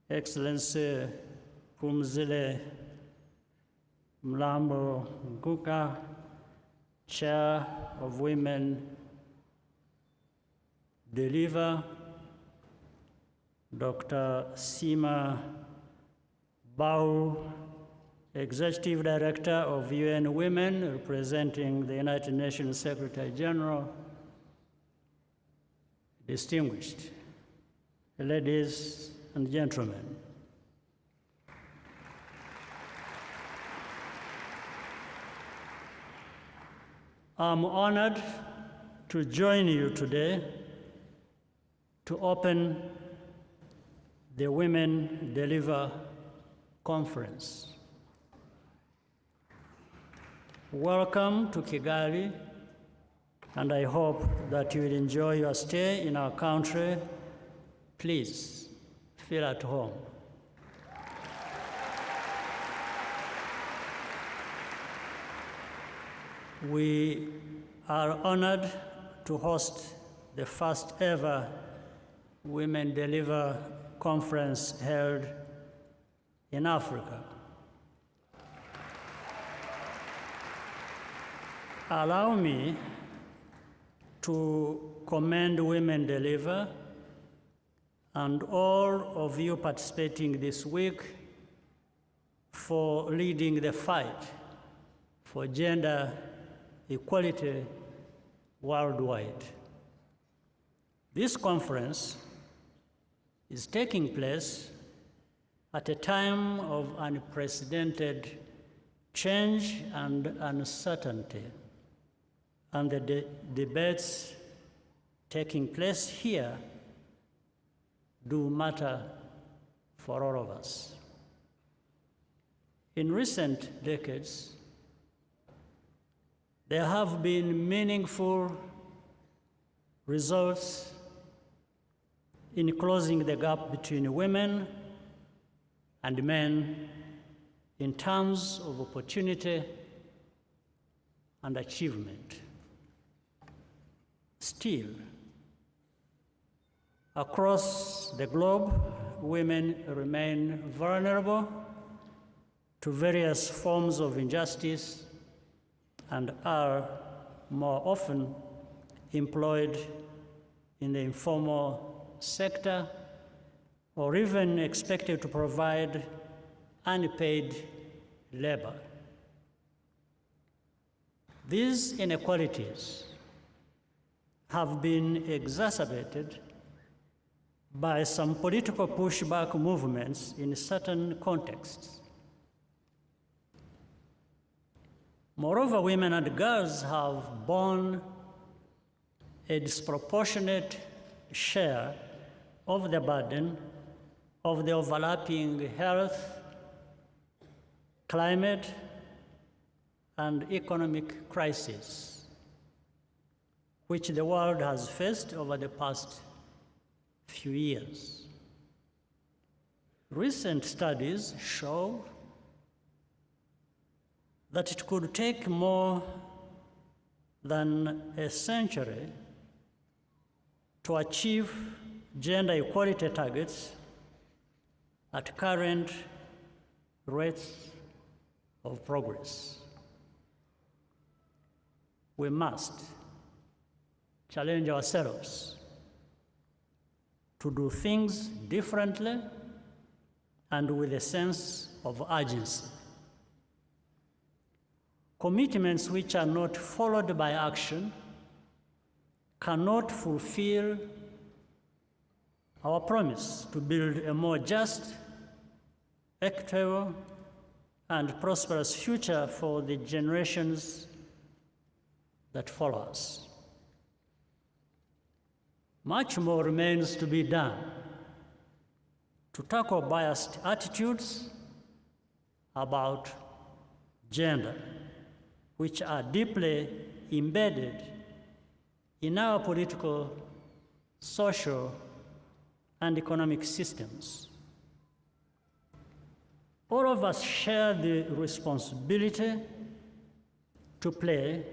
Excellency Pumzile Mlambo Nguka, Chair of Women Deliver, Dr. Sima Bau, Executive Director of UN Women, representing the United Nations Secretary General, distinguished ladies and gentlemen. I'm honored to join you today to open the Women Deliver Conference. Welcome to Kigali, and I hope that you will enjoy your stay in our country. Please feel at home. We are honored to host the first ever Women Deliver Conference held in Africa. Allow me to commend Women Deliver and all of you participating this week for leading the fight for gender equality worldwide. This conference is taking place at a time of unprecedented change and uncertainty, and the debates taking place here do matter for all of us. In recent decades, there have been meaningful results in closing the gap between women and men in terms of opportunity and achievement. Still, across the globe, women remain vulnerable to various forms of injustice and are more often employed in the informal sector or even expected to provide unpaid labor. These inequalities have been exacerbated by some political pushback movements in certain contexts. Moreover, women and girls have borne a disproportionate share of the burden of the overlapping health, climate, and economic crises, which the world has faced over the past few years. Recent studies show that it could take more than a century to achieve gender equality targets at current rates of progress. We must challenge ourselves to do things differently and with a sense of urgency. Commitments which are not followed by action cannot fulfill our promise to build a more just, equitable, and prosperous future for the generations that follow us. Much more remains to be done to tackle biased attitudes about gender, which are deeply embedded in our political, social, and economic systems. All of us share the responsibility to play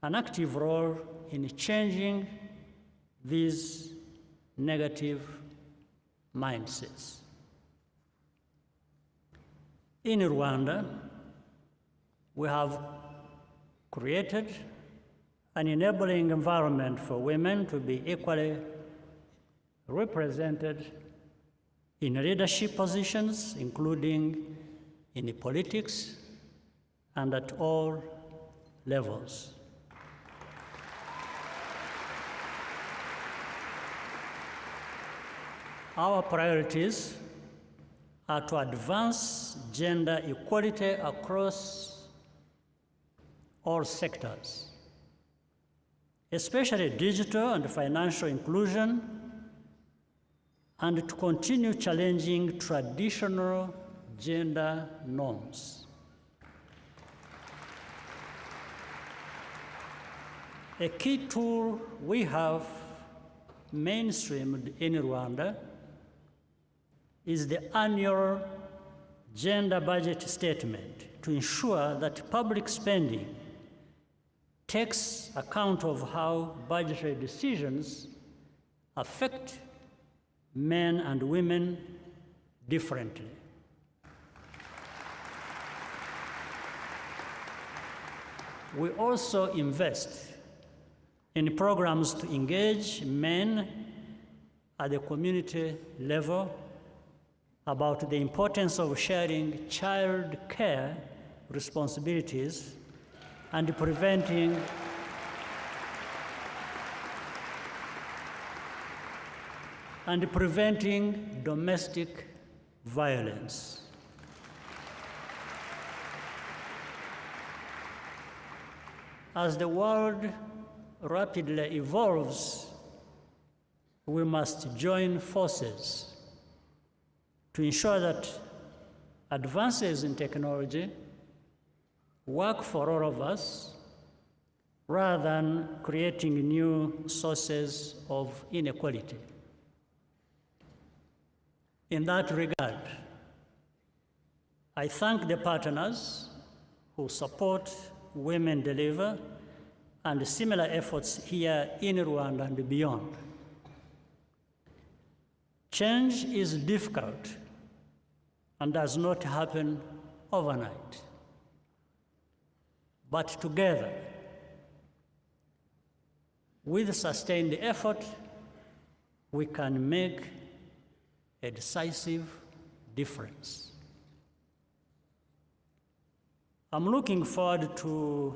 an active role in changing these negative mindsets. In Rwanda, we have created an enabling environment for women to be equally represented in leadership positions, including in politics and at all levels. Our priorities are to advance gender equality across all sectors, especially digital and financial inclusion, and to continue challenging traditional gender norms. A key tool we have mainstreamed in Rwanda is the annual gender budget statement to ensure that public spending takes account of how budgetary decisions affect men and women differently. We also invest in programs to engage men at the community level about the importance of sharing child care responsibilities and preventing domestic violence. As the world rapidly evolves, we must join forces to ensure that advances in technology work for all of us rather than creating new sources of inequality. In that regard, I thank the partners who support Women Deliver and similar efforts here in Rwanda and beyond. Change is difficult and does not happen overnight. But together, with sustained effort, we can make a decisive difference. I'm looking forward to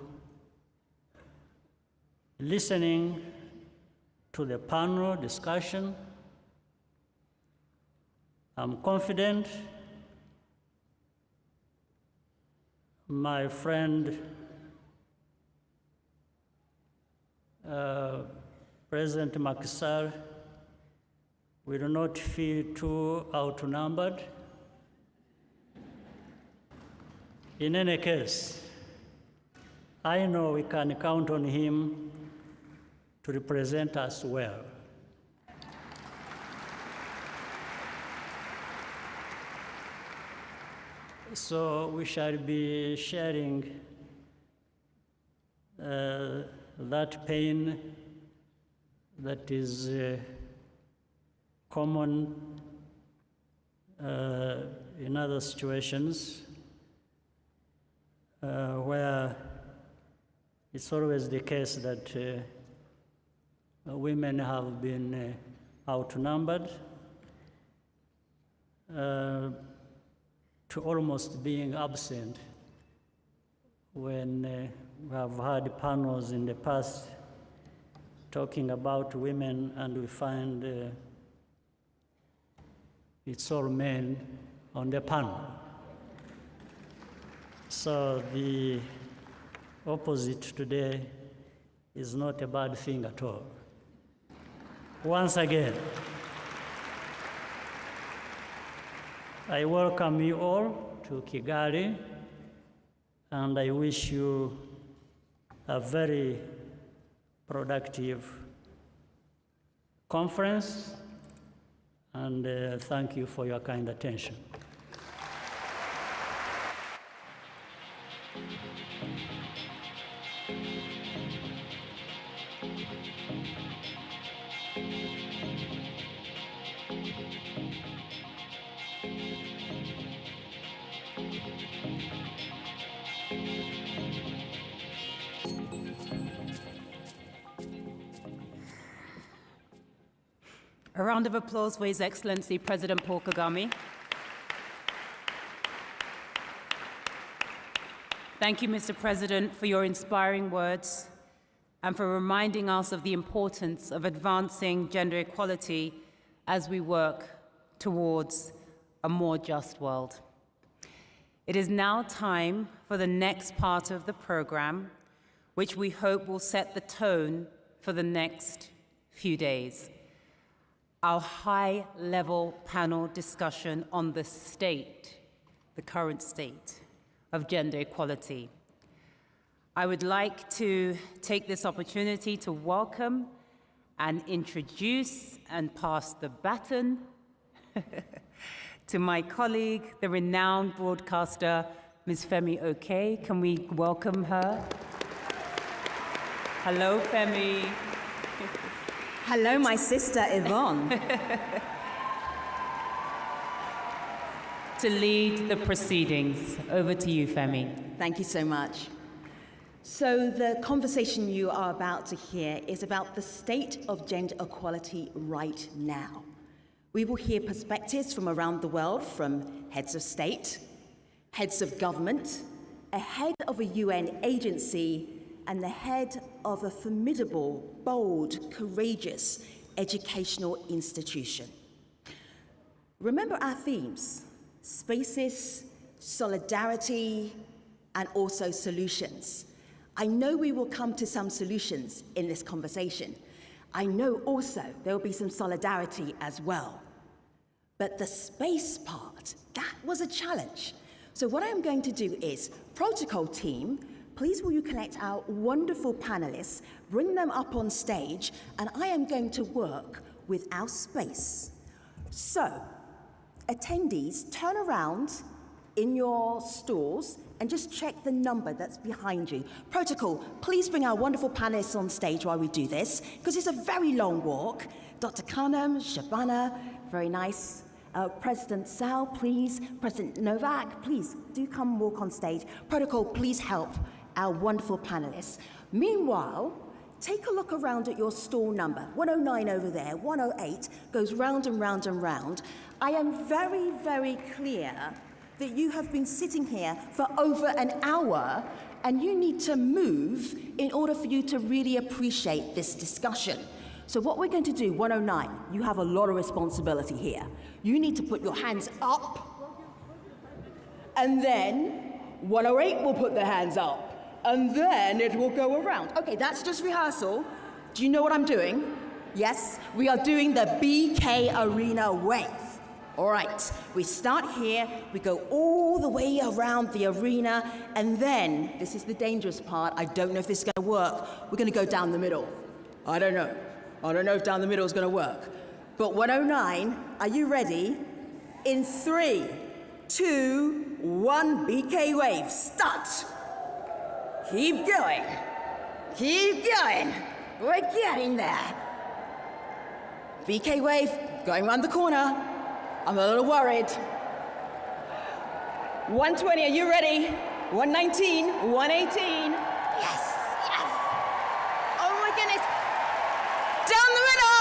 listening to the panel discussion. I'm confident my friend President Macky Sall will not feel too outnumbered. In any case, I know we can count on him to represent us well. So we shall be sharing that pain that is common in other situations where it's always the case that women have been outnumbered to almost being absent when we have had panels in the past talking about women, and we find it's all men on the panel. So the opposite today is not a bad thing at all. Once again, I welcome you all to Kigali, and I wish you a very productive conference, and thank you for your kind attention. A round of applause for His Excellency President Paul Kagame. Thank you, Mr. President, for your inspiring words and for reminding us of the importance of advancing gender equality as we work towards a more just world. It is now time for the next part of the program, which we hope will set the tone for the next few days. Our high-level panel discussion on the state, the current state of gender equality. I would like to take this opportunity to welcome and introduce and pass the baton to my colleague, the renowned broadcaster, Ms. Femi Oke. Can we welcome her? Hello, Femi. Hello, my sister Yvonne. To lead the proceedings. Over to you, Femi. Thank you so much. So the conversation you are about to hear is about the state of gender equality right now. We will hear perspectives from around the world, from heads of state, heads of government, a head of a UN agency, and the head of a formidable, bold, courageous educational institution. Remember our themes: spaces, solidarity, and also solutions. I know we will come to some solutions in this conversation. I know also there will be some solidarity as well. But the space part, that was a challenge. So what I'm going to do is, protocol team, please will you collect our wonderful panelists, bring them up on stage, and I am going to work with our space. So, attendees, turn around in your stalls and just check the number that's behind you. Protocol, please bring our wonderful panelists on stage while we do this, because it's a very long walk. Dr. Khanam, Shabana, very nice. President Sal, please. President Novak, please do come walk on stage. Protocol, please help our wonderful panelists. Meanwhile, take a look around at your stall number. 109 over there, 108, goes round and round and round. I am very, very clear that you have been sitting here for over an hour and you need to move in order for you to really appreciate this discussion. So what we're going to do, 109, you have a lot of responsibility here. You need to put your hands up, and then 108 will put their hands up, and then it will go around. Okay, that's just rehearsal. Do you know what I'm doing? Yes, we are doing the BK Arena wave. All right, we start here, we go all the way around the arena, and then, this is the dangerous part, I don't know if this is gonna work, we're gonna go down the middle. I don't know if down the middle is gonna work. But 109, are you ready? In 3, 2, 1, BK wave, start. Keep going. Keep going. We're getting there. BK wave, going around the corner. I'm a little worried. 120, are you ready? 119, 118. Yes, yes. Oh my goodness. Down the middle.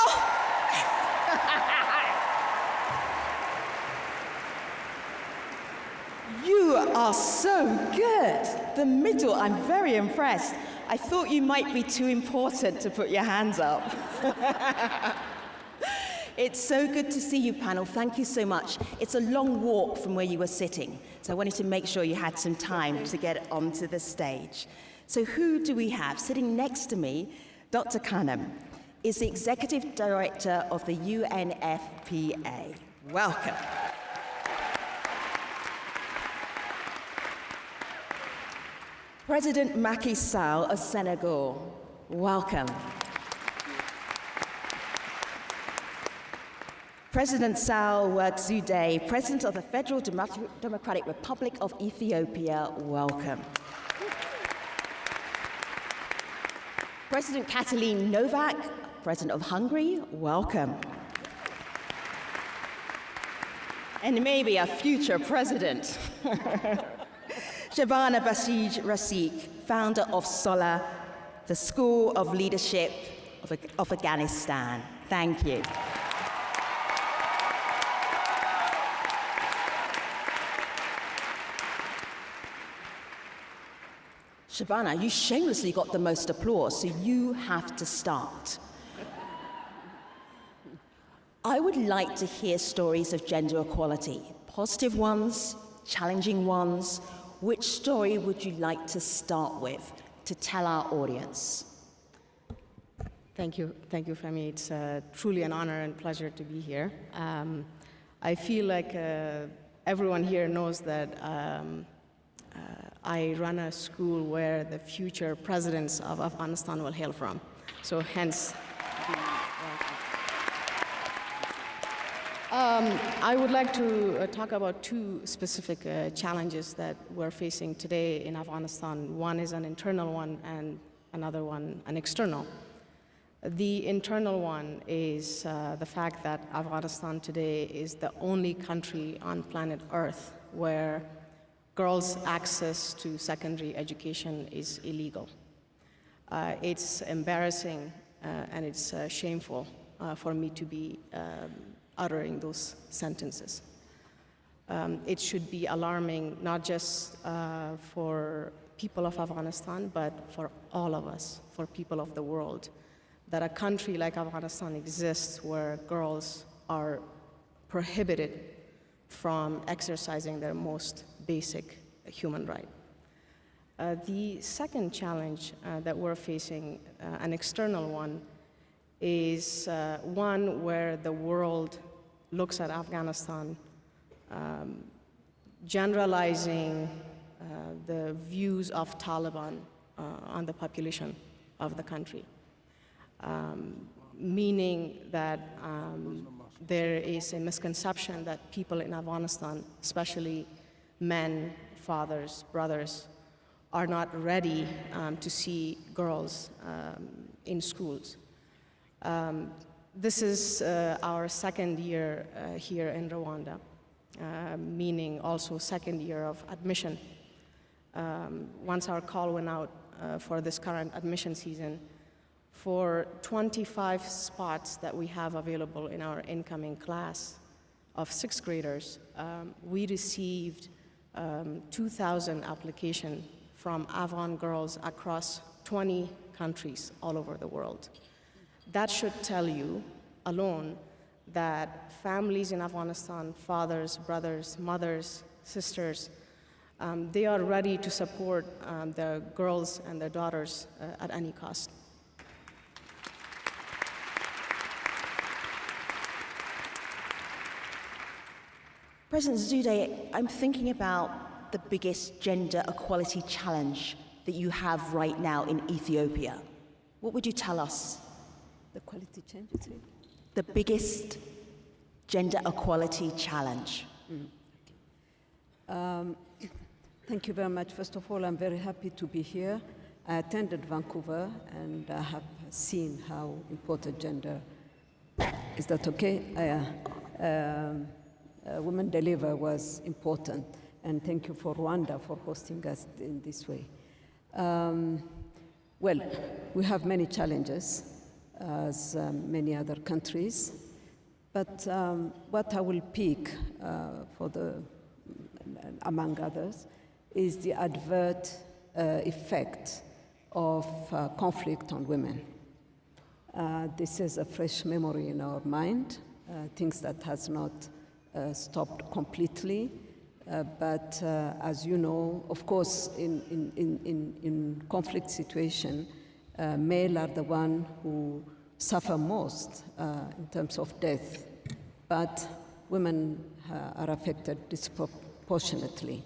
You are so good. The middle, I'm very impressed. I thought you might be too important to put your hands up. It's so good to see you, panel. Thank you so much. It's a long walk from where you were sitting, so I wanted to make sure you had some time to get onto the stage. So who do we have? Sitting next to me, Dr. Khanam is the Executive Director of the UNFPA. Welcome. President Macky Sall of Senegal. Welcome. President Sall Work Zewde, President of the Federal Democratic Republic of Ethiopia, welcome. President Katalin Novak, President of Hungary, welcome. And maybe a future president. Shabana Basij Rasik, founder of SOLA, the School of Leadership of Afghanistan. Thank you. Shabana, you shamelessly got the most applause, so you have to start. I would like to hear stories of gender equality, positive ones, challenging ones. Which story would you like to start with to tell our audience? Thank you, Femi. It's truly an honor and pleasure to be here. I feel like everyone here knows that I run a school where the future presidents of Afghanistan will hail from. So hence, I would like to talk about two specific challenges that we're facing today in Afghanistan. One is an internal one and another one an external. The internal one is the fact that Afghanistan today is the only country on planet Earth where girls' access to secondary education is illegal. It's embarrassing and it's shameful for me to be uttering those sentences. It should be alarming not just for people of Afghanistan, but for all of us, for people of the world, that a country like Afghanistan exists where girls are prohibited from exercising their most basic human right. The second challenge that we're facing, an external one, is one where the world looks at Afghanistan generalizing the views of Taliban on the population of the country, meaning that there is a misconception that people in Afghanistan, especially men, fathers, brothers, are not ready to see girls in schools. This is our second year here in Rwanda, meaning also second year of admission. Once our call went out for this current admission season, for 25 spots that we have available in our incoming class of 6th graders, we received 2,000 applications from Afghan girls across 20 countries all over the world. That should tell you alone that families in Afghanistan, fathers, brothers, mothers, sisters, they are ready to support their girls and their daughters at any cost. President Zewde, I'm thinking about the biggest gender equality challenge that you have right now in Ethiopia. What would you tell us? The quality changes. The biggest gender equality challenge. Thank you very much. First of all, I'm very happy to be here. I attended Vancouver and I have seen how important gender is. That okay? Women Deliver was important, and thank you for Rwanda for hosting us in this way. Well, we have many challenges, as many other countries, but what I will pick among others, is the adverse effect of conflict on women. This is a fresh memory in our mind, things that has not stopped completely, but as you know, of course, in conflict situation, male are the one who suffer most in terms of death, but women are affected disproportionately.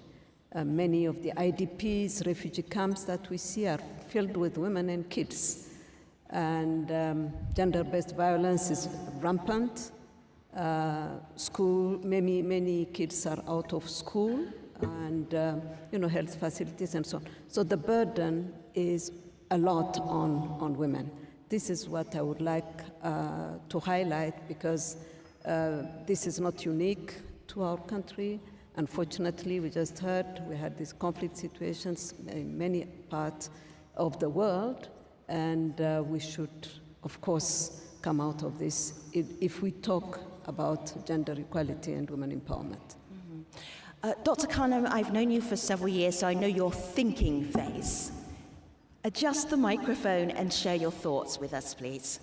Many of the IDPs, refugee camps that we see are filled with women and kids. And gender-based violence is rampant. Many kids are out of school and health facilities and so on. So the burden is a lot on women. This is what I would like to highlight, because this is not unique to our country. Unfortunately, we just heard we had these conflict situations in many parts of the world, and we should, of course, come out of this if we talk about gender equality and women empowerment. Dr. Khanum, I've known you for several years, so I know your thinking phase. Adjust the microphone and share your thoughts with us, please.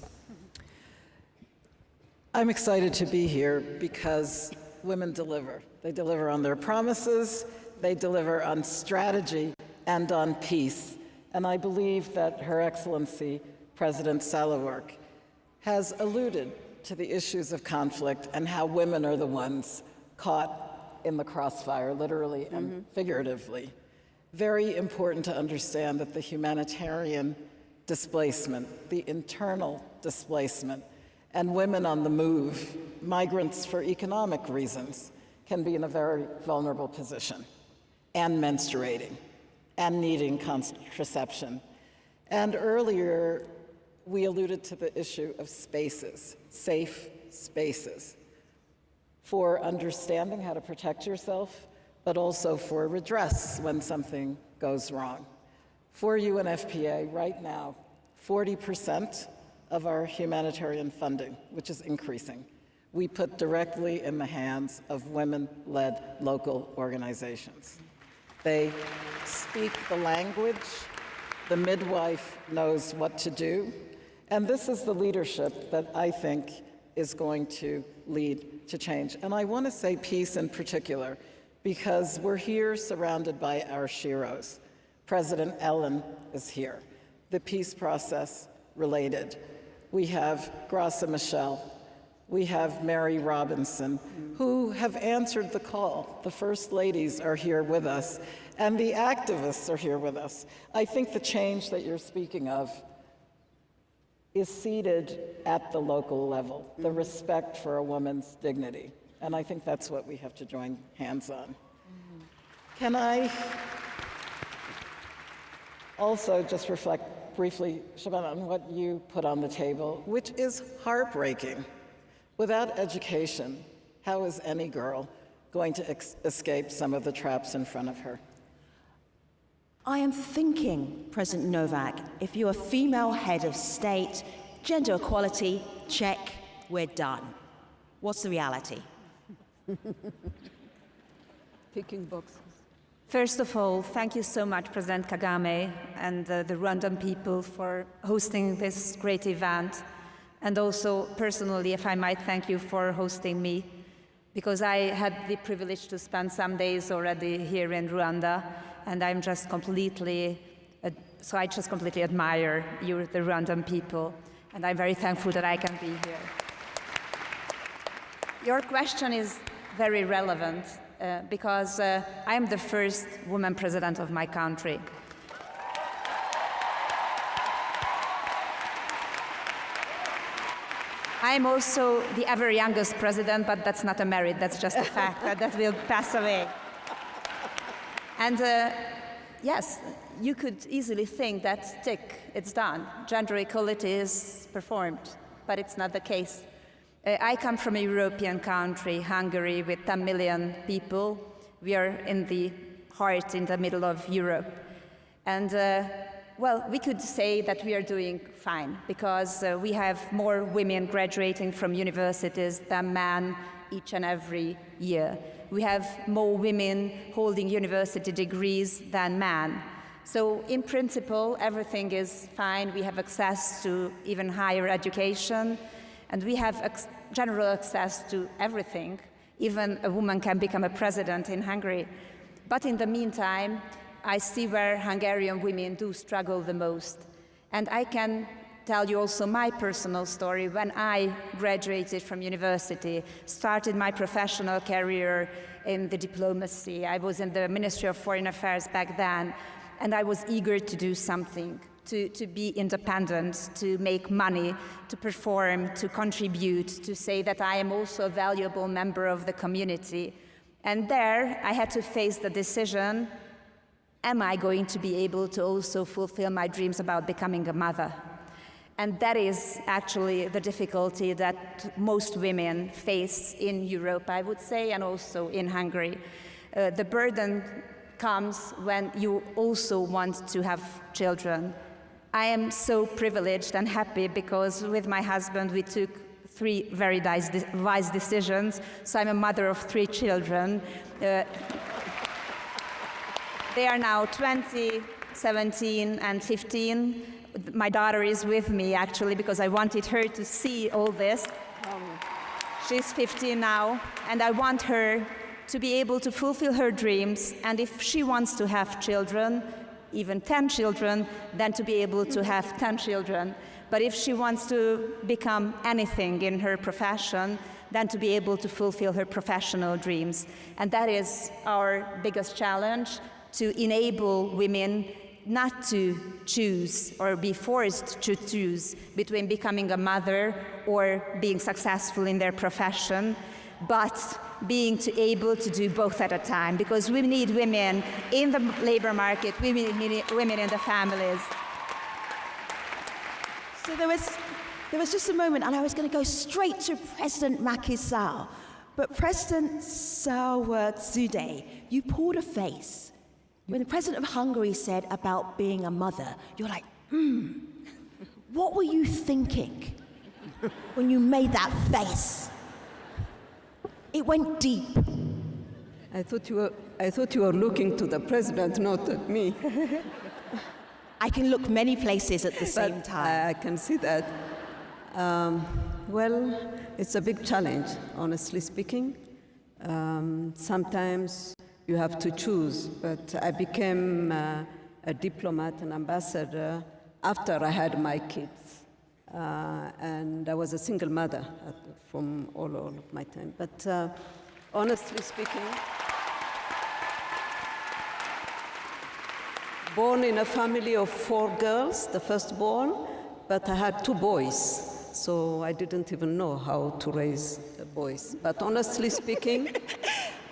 I'm excited to be here because women deliver. They deliver on their promises, they deliver on strategy and on peace. And I believe that Her Excellency, President Sahle-Work, has alluded to the issues of conflict and how women are the ones caught in the crossfire, literally and figuratively. Very important to understand that the humanitarian displacement, the internal displacement, and women on the move, migrants for economic reasons, can be in a very vulnerable position, and menstruating, and needing contraception. And earlier, we alluded to the issue of spaces, safe spaces, for understanding how to protect yourself, but also for redress when something goes wrong. For UNFPA, right now, 40% of our humanitarian funding, which is increasing, we put directly in the hands of women-led local organizations. They speak the language, the midwife knows what to do, and this is the leadership that I think is going to lead to change. And I want to say peace in particular, because we're here surrounded by our sheroes. President Ellen is here. The peace process related. We have Graça Machel, we have Mary Robinson, who have answered the call. The First Ladies are here with us, and the activists are here with us. I think the change that you're speaking of is seated at the local level, the respect for a woman's dignity. And I think that's what we have to join hands on. Can I also just reflect briefly, Shabana, on what you put on the table, which is heartbreaking. Without education, how is any girl going to escape some of the traps in front of her? I am thinking, President Novak, if you're a female head of state, gender equality, check, we're done. What's the reality? Picking boxes. First of all, thank you so much, President Kagame and the Rwandan people for hosting this great event. And also, personally, if I might thank you for hosting me, because I had the privilege to spend some days already here in Rwanda, and I'm just completely, so I just completely admire you, the Rwandan people, and I'm very thankful that I can be here. Your question is very relevant, because I am the first woman president of my country. I'm also the ever youngest president, but that's not a merit, that's just a fact that will pass away. And yes, you could easily think that, tick, it's done. Gender equality is performed, but it's not the case. I come from a European country, Hungary, with 10 million people. We are in the heart, in the middle of Europe. And, well, we could say that we are doing fine, because we have more women graduating from universities than men each and every year. We have more women holding university degrees than men. So in principle, everything is fine. We have access to even higher education, and we have general access to everything. Even a woman can become a president in Hungary. But in the meantime, I see where Hungarian women do struggle the most. And I can tell you also my personal story. When I graduated from university, started my professional career in the diplomacy, I was in the Ministry of Foreign Affairs back then, and I was eager to do something, to be independent, to make money, to perform, to contribute, to say that I am also a valuable member of the community. And there, I had to face the decision, am I going to be able to also fulfill my dreams about becoming a mother? And that is actually the difficulty that most women face in Europe, I would say, and also in Hungary. The burden comes when you also want to have children. I am so privileged and happy because with my husband we took 3 very wise decisions. So I'm a mother of 3 children. They are now 20, 17, and 15. My daughter is with me, actually, because I wanted her to see all this. She's 15 now, and I want her to be able to fulfill her dreams, and if she wants to have children, even 10 children, then to be able to have 10 children. But if she wants to become anything in her profession, then to be able to fulfill her professional dreams. And that is our biggest challenge, to enable women not to choose or be forced to choose between becoming a mother or being successful in their profession, but being able to do both at a time, because we need women in the labor market, we need women in the families. So there was just a moment, and I was going to go straight to President Macky Sall, but President Salwa-Zude, you pulled a face. When the President of Hungary said about being a mother, you're like, what were you thinking when you made that face? It went deep. I thought you were looking to the president, not at me. I can look many places at the same time. I can see that. Well, it's a big challenge, honestly speaking. Sometimes you have to choose, but I became a diplomat, an ambassador, after I had my kids. And I was a single mother from all of my time. But honestly speaking, born in a family of 4 girls, the firstborn, but I had 2 boys. So I didn't even know how to raise the boys. But honestly speaking,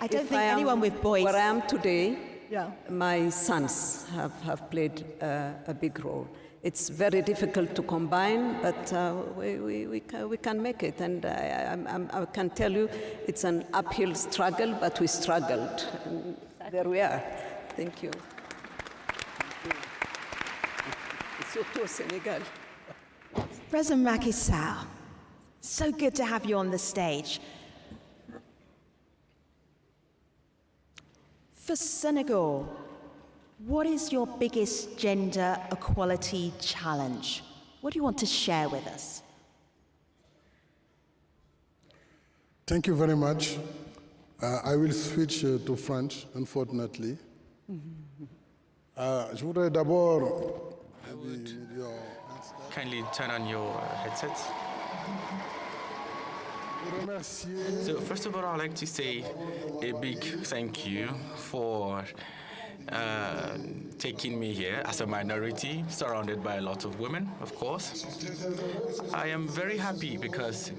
I don't think anyone with boys. Where I am today, my sons have played a big role. It's very difficult to combine, but we can make it. And I can tell you, it's an uphill struggle, but we struggled. And there we are. Thank you. Surtout Senegal. President Macky Sall, so good to have you on the stage. For Senegal, what is your biggest gender equality challenge? What do you want to share with us? Thank you very much. I will switch to French, unfortunately. Je voudrais d'abord... Kindly turn on your headset. So first of all, I'd like to say a big thank you for taking me here as a minority, surrounded by a lot of women, of course. I am very happy because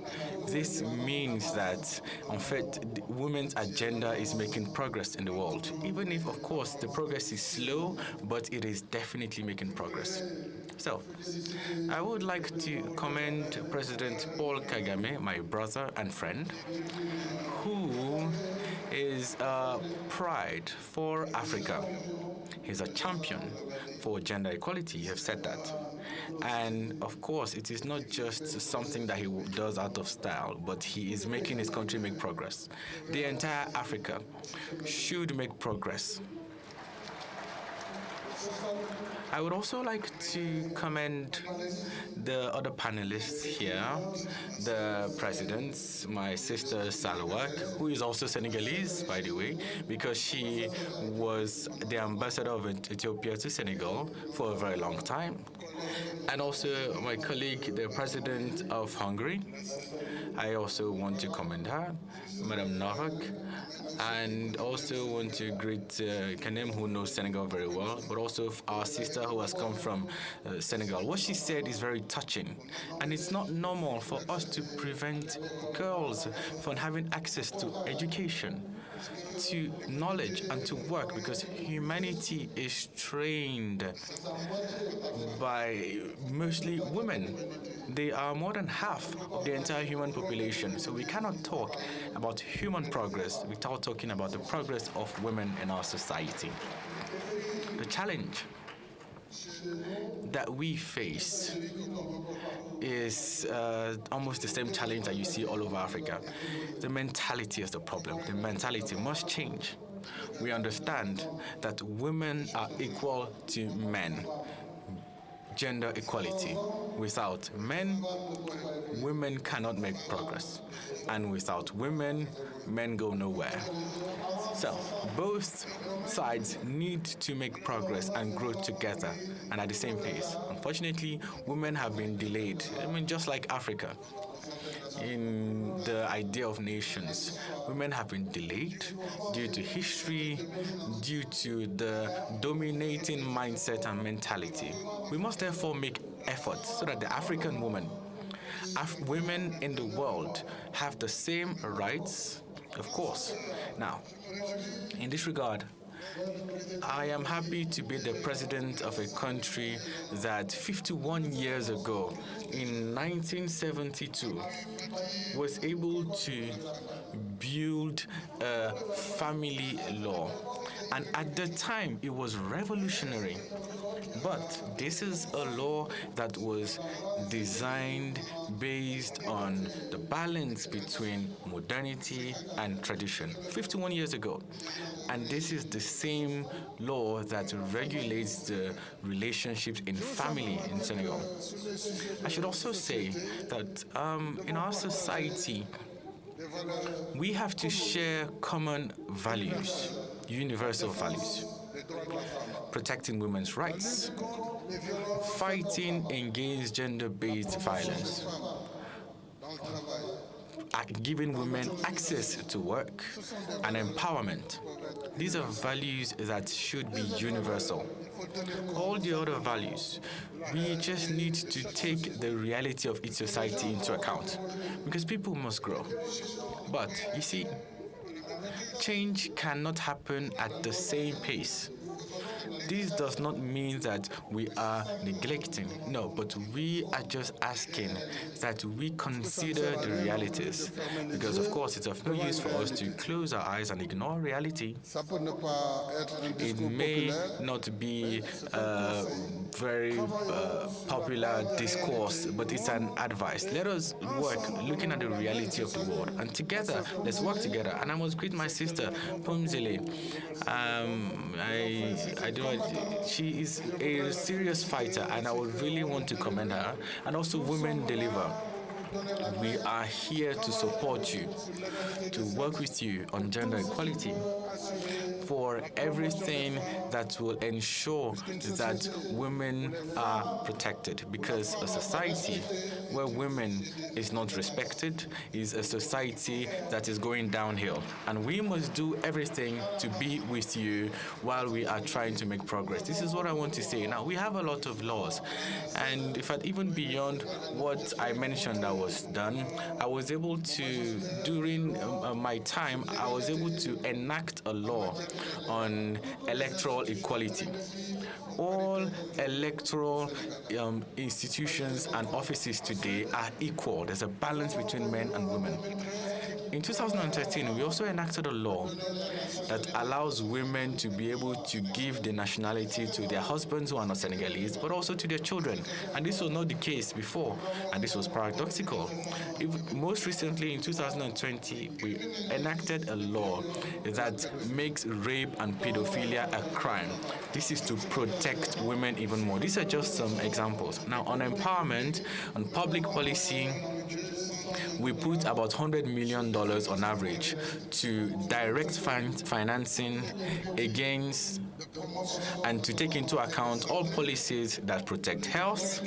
this means that, in fact, women's agenda is making progress in the world. Even if, of course, the progress is slow, but it is definitely making progress. So, I would like to commend President Paul Kagame, my brother and friend, who is a pride for Africa. He's a champion for gender equality, you have said that. And of course, it is not just something that he does out of style, but he is making his country make progress. The entire Africa should make progress. I would also like to commend the other panelists here, the presidents, my sister Salawak, who is also Senegalese, by the way, because she was the ambassador of Ethiopia to Senegal for a very long time. And also my colleague, the president of Hungary. I also want to commend her, Madame Novak, and also want to greet Kanem, who knows Senegal very well, but also our sister who has come from Senegal. What she said is very touching, and it's not normal for us to prevent girls from having access to education, to knowledge, and to work, because humanity is trained by mostly women. They are more than half of the entire human population, so we cannot talk about human progress without talking about the progress of women in our society. The challenge that we face is almost the same challenge that you see all over Africa. The mentality is the problem. The mentality must change. We understand that women are equal to men. Gender equality. Without men, women cannot make progress. And without women, men go nowhere. So, both sides need to make progress and grow together and at the same pace. Unfortunately, women have been delayed. Just like Africa. In the idea of nations, women have been delayed due to history, due to the dominating mindset and mentality. We must therefore make efforts so that the African women, women in the world, have the same rights, of course. Now, in this regard, I am happy to be the president of a country that 51 years ago, in 1972, was able to build a family law. And at the time, it was revolutionary. But this is a law that was designed based on the balance between modernity and tradition 51 years ago. And this is the same law that regulates the relationships in family in Senegal. I should also say that in our society, we have to share common values, universal values. Protecting women's rights, fighting against gender-based violence, giving women access to work and empowerment. These are values that should be universal. All the other values, we just need to take the reality of each society into account, because people must grow. But you see, change cannot happen at the same pace. This does not mean that we are neglecting, no, but we are just asking that we consider the realities, because of course it's of no use for us to close our eyes and ignore reality. It may not be a very popular discourse, but it's an advice. Let us work looking at the reality of the world, and together, let's work together. And I must greet my sister, Pumzile. She is a serious fighter, and I would really want to commend her. And also, women deliver. We are here to support you, to work with you on gender equality, for everything that will ensure that women are protected, because a society where women is not respected is a society that is going downhill. And we must do everything to be with you while we are trying to make progress. This is what I want to say. Now, we have a lot of laws, and in fact, even beyond what I mentioned that was done, I was able to, during my time, I was able to enact a law on electoral equality. All electoral institutions and offices today are equal. There's a balance between men and women. In 2013, we also enacted a law that allows women to be able to give the nationality to their husbands who are not Senegalese, but also to their children. And this was not the case before, and this was paradoxical. Most recently, in 2020, we enacted a law that makes rape and pedophilia a crime. This is to protect women even more. These are just some examples. Now, on empowerment, on public policy, we put about $100 million on average to direct financing against and to take into account all policies that protect health,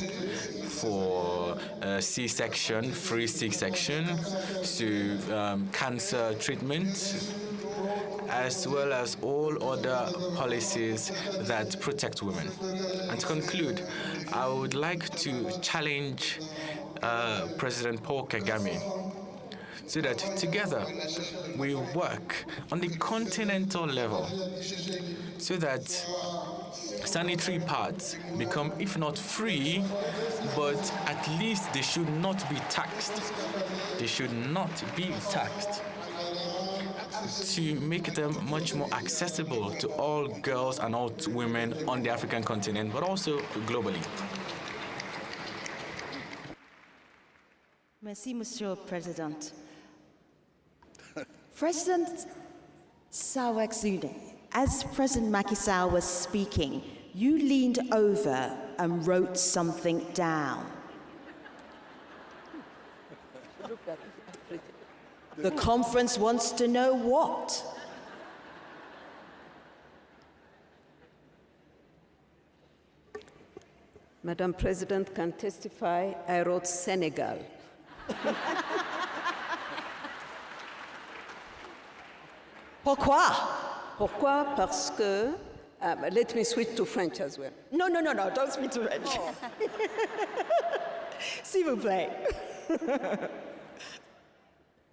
for C-section, free C-section, to cancer treatment, as well as all other policies that protect women. And to conclude, I would like to challenge President Paul Kagame so that together we work on the continental level so that sanitary pads become, if not free, but at least they should not be taxed. They should not be taxed, to make them much more accessible to all girls and all women on the African continent, but also globally. Merci, Monsieur President. President Sawexune, as President Macky Sall was speaking, you leaned over and wrote something down. The conference wants to know what? Madam President can testify, I wrote Senegal. Pourquoi? Pourquoi? Parce que, let me switch to French as well. No, don't speak to French. Oh. S'il vous plaît.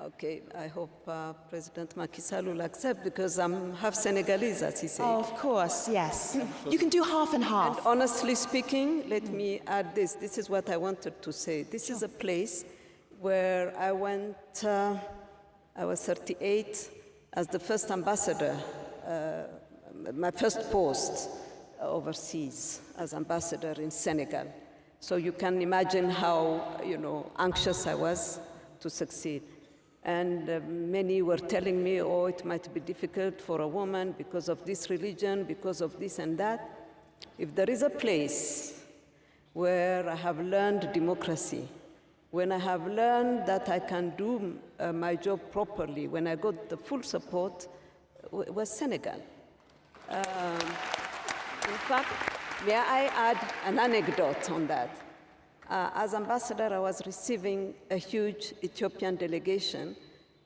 Okay, I hope President Macky Sall will accept, because I'm half Senegalese, as he said. Oh, of course, yes. You can do half and half. And honestly speaking, let me add this. This is what I wanted to say. This is a place where I went, I was 38, as the first ambassador, my first post overseas as ambassador in Senegal. So you can imagine how, anxious I was to succeed. And many were telling me, oh, it might be difficult for a woman because of this religion, because of this and that. If there is a place where I have learned democracy, when I have learned that I can do my job properly, when I got the full support, was Senegal. In fact, may I add an anecdote on that? As ambassador, I was receiving a huge Ethiopian delegation,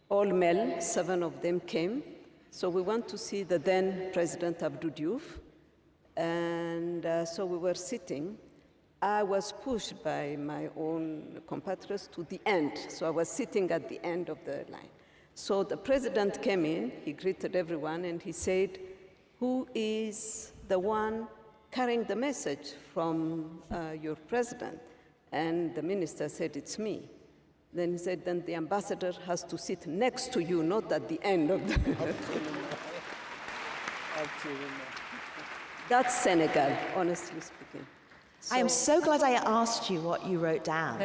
all male, 7 of them came. So we went to see the then President Abdou Diouf, and so we were sitting. I was pushed by my own compatriots to the end, so I was sitting at the end of the line. So the president came in, he greeted everyone, and he said, who is the one carrying the message from your president? And the minister said, it's me. Then he said, then the ambassador has to sit next to you, not at the end of the... That's Senegal, honestly speaking. So, I am so glad I asked you what you wrote down.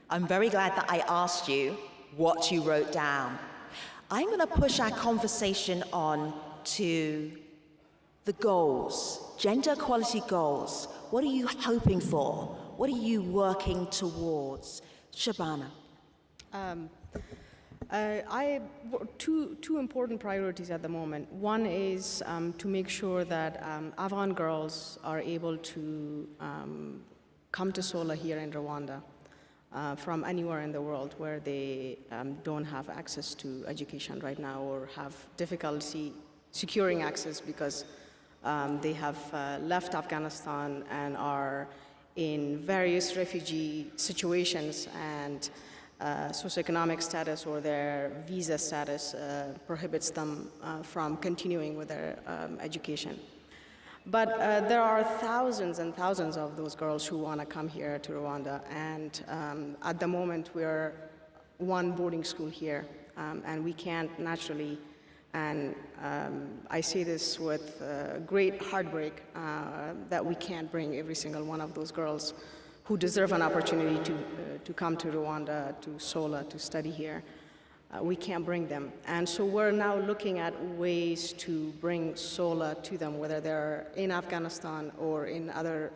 I'm very glad that I asked you what you wrote down. I'm going to push our conversation on to the goals, gender equality goals. What are you hoping for? What are you working towards? Shabana. Two important priorities at the moment. One is to make sure that Afghan girls are able to come to SOLA here in Rwanda from anywhere in the world where they don't have access to education right now or have difficulty securing access because they have left Afghanistan and are in various refugee situations, and socioeconomic status or their visa status prohibits them from continuing with their education. But there are thousands and thousands of those girls who want to come here to Rwanda, and at the moment we're one boarding school here, and we can't naturally, and I say this with great heartbreak, that we can't bring every single one of those girls who deserve an opportunity to come to Rwanda, to SOLA, to study here. We can't bring them. And so we're now looking at ways to bring SOLA to them, whether they're in Afghanistan or in other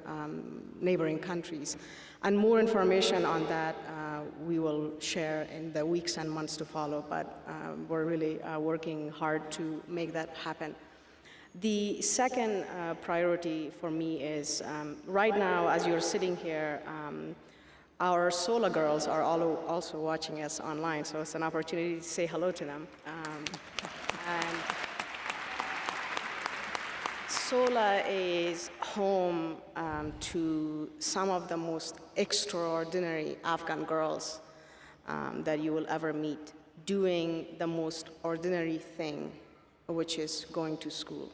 neighboring countries. And more information on that we will share in the weeks and months to follow, but we're really working hard to make that happen. The second priority for me is, right now, as you're sitting here, our SOLA girls are also watching us online, so it's an opportunity to say hello to them. And SOLA is home to some of the most extraordinary Afghan girls that you will ever meet, doing the most ordinary thing, which is going to school.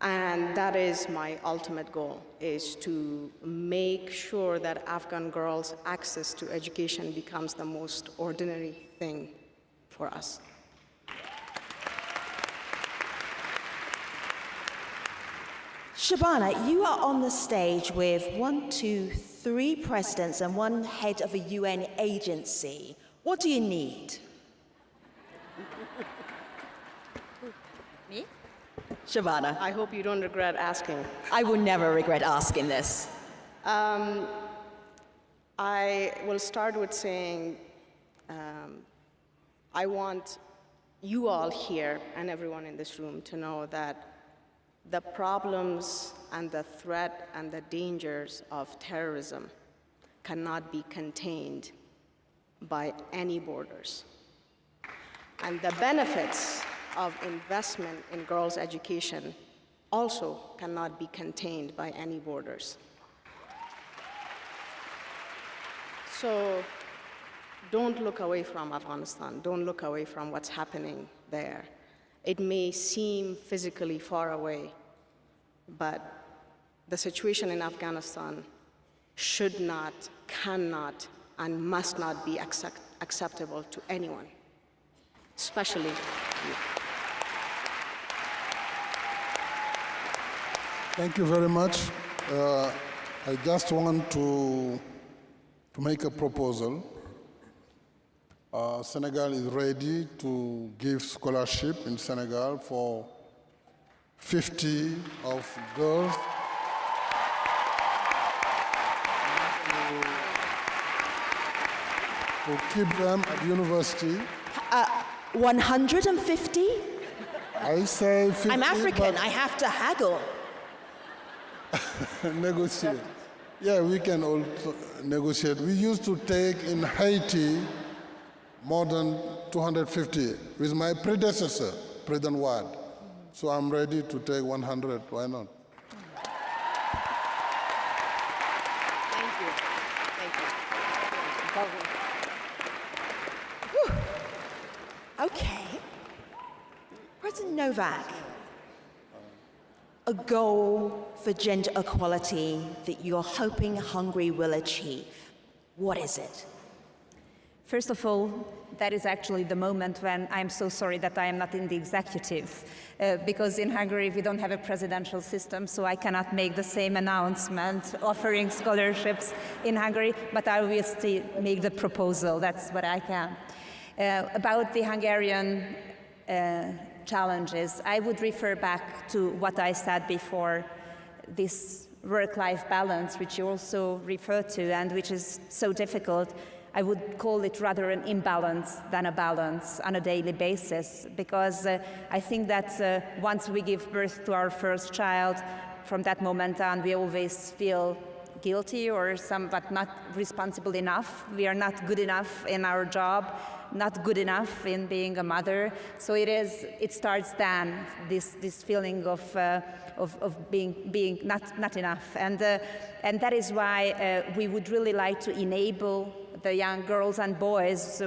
And that is my ultimate goal, is to make sure that Afghan girls' access to education becomes the most ordinary thing for us. Shabana, you are on the stage with 3 presidents and 1 head of a UN agency. What do you need? Me? Shabana. I hope you don't regret asking. I will never regret asking this. I will start with saying I want you all here and everyone in this room to know that the problems and the threat and the dangers of terrorism cannot be contained by any borders. And the benefits of investment in girls' education also cannot be contained by any borders. So don't look away from Afghanistan. Don't look away from what's happening there. It may seem physically far away, but the situation in Afghanistan should not, cannot, and must not be acceptable to anyone, especially you. Thank you very much. I just want to make a proposal. Senegal is ready to give scholarship in Senegal for 50 of girls. To keep them at university. 150? I say 50. I'm African, I have to haggle. Negotiate. Yeah, we can also negotiate. We used to take in Haiti more than 250 with my predecessor, President Wade. So I'm ready to take 100. Why not? Thank you. Thank you. Okay. President Novak, a goal for gender equality that you're hoping Hungary will achieve. What is it? First of all, that is actually the moment when I'm so sorry that I am not in the executive, because in Hungary we don't have a presidential system, so I cannot make the same announcement offering scholarships in Hungary, but I will still make the proposal. That's what I can. About the Hungarian challenges, I would refer back to what I said before, this work-life balance, which you also referred to, and which is so difficult. I would call it rather an imbalance than a balance on a daily basis, because I think that once we give birth to our first child, from that moment on, we always feel guilty or somewhat not responsible enough. We are not good enough in our job, not good enough in being a mother. So it starts then, this feeling of being not enough. And that is why we would really like to enable the young girls and boys,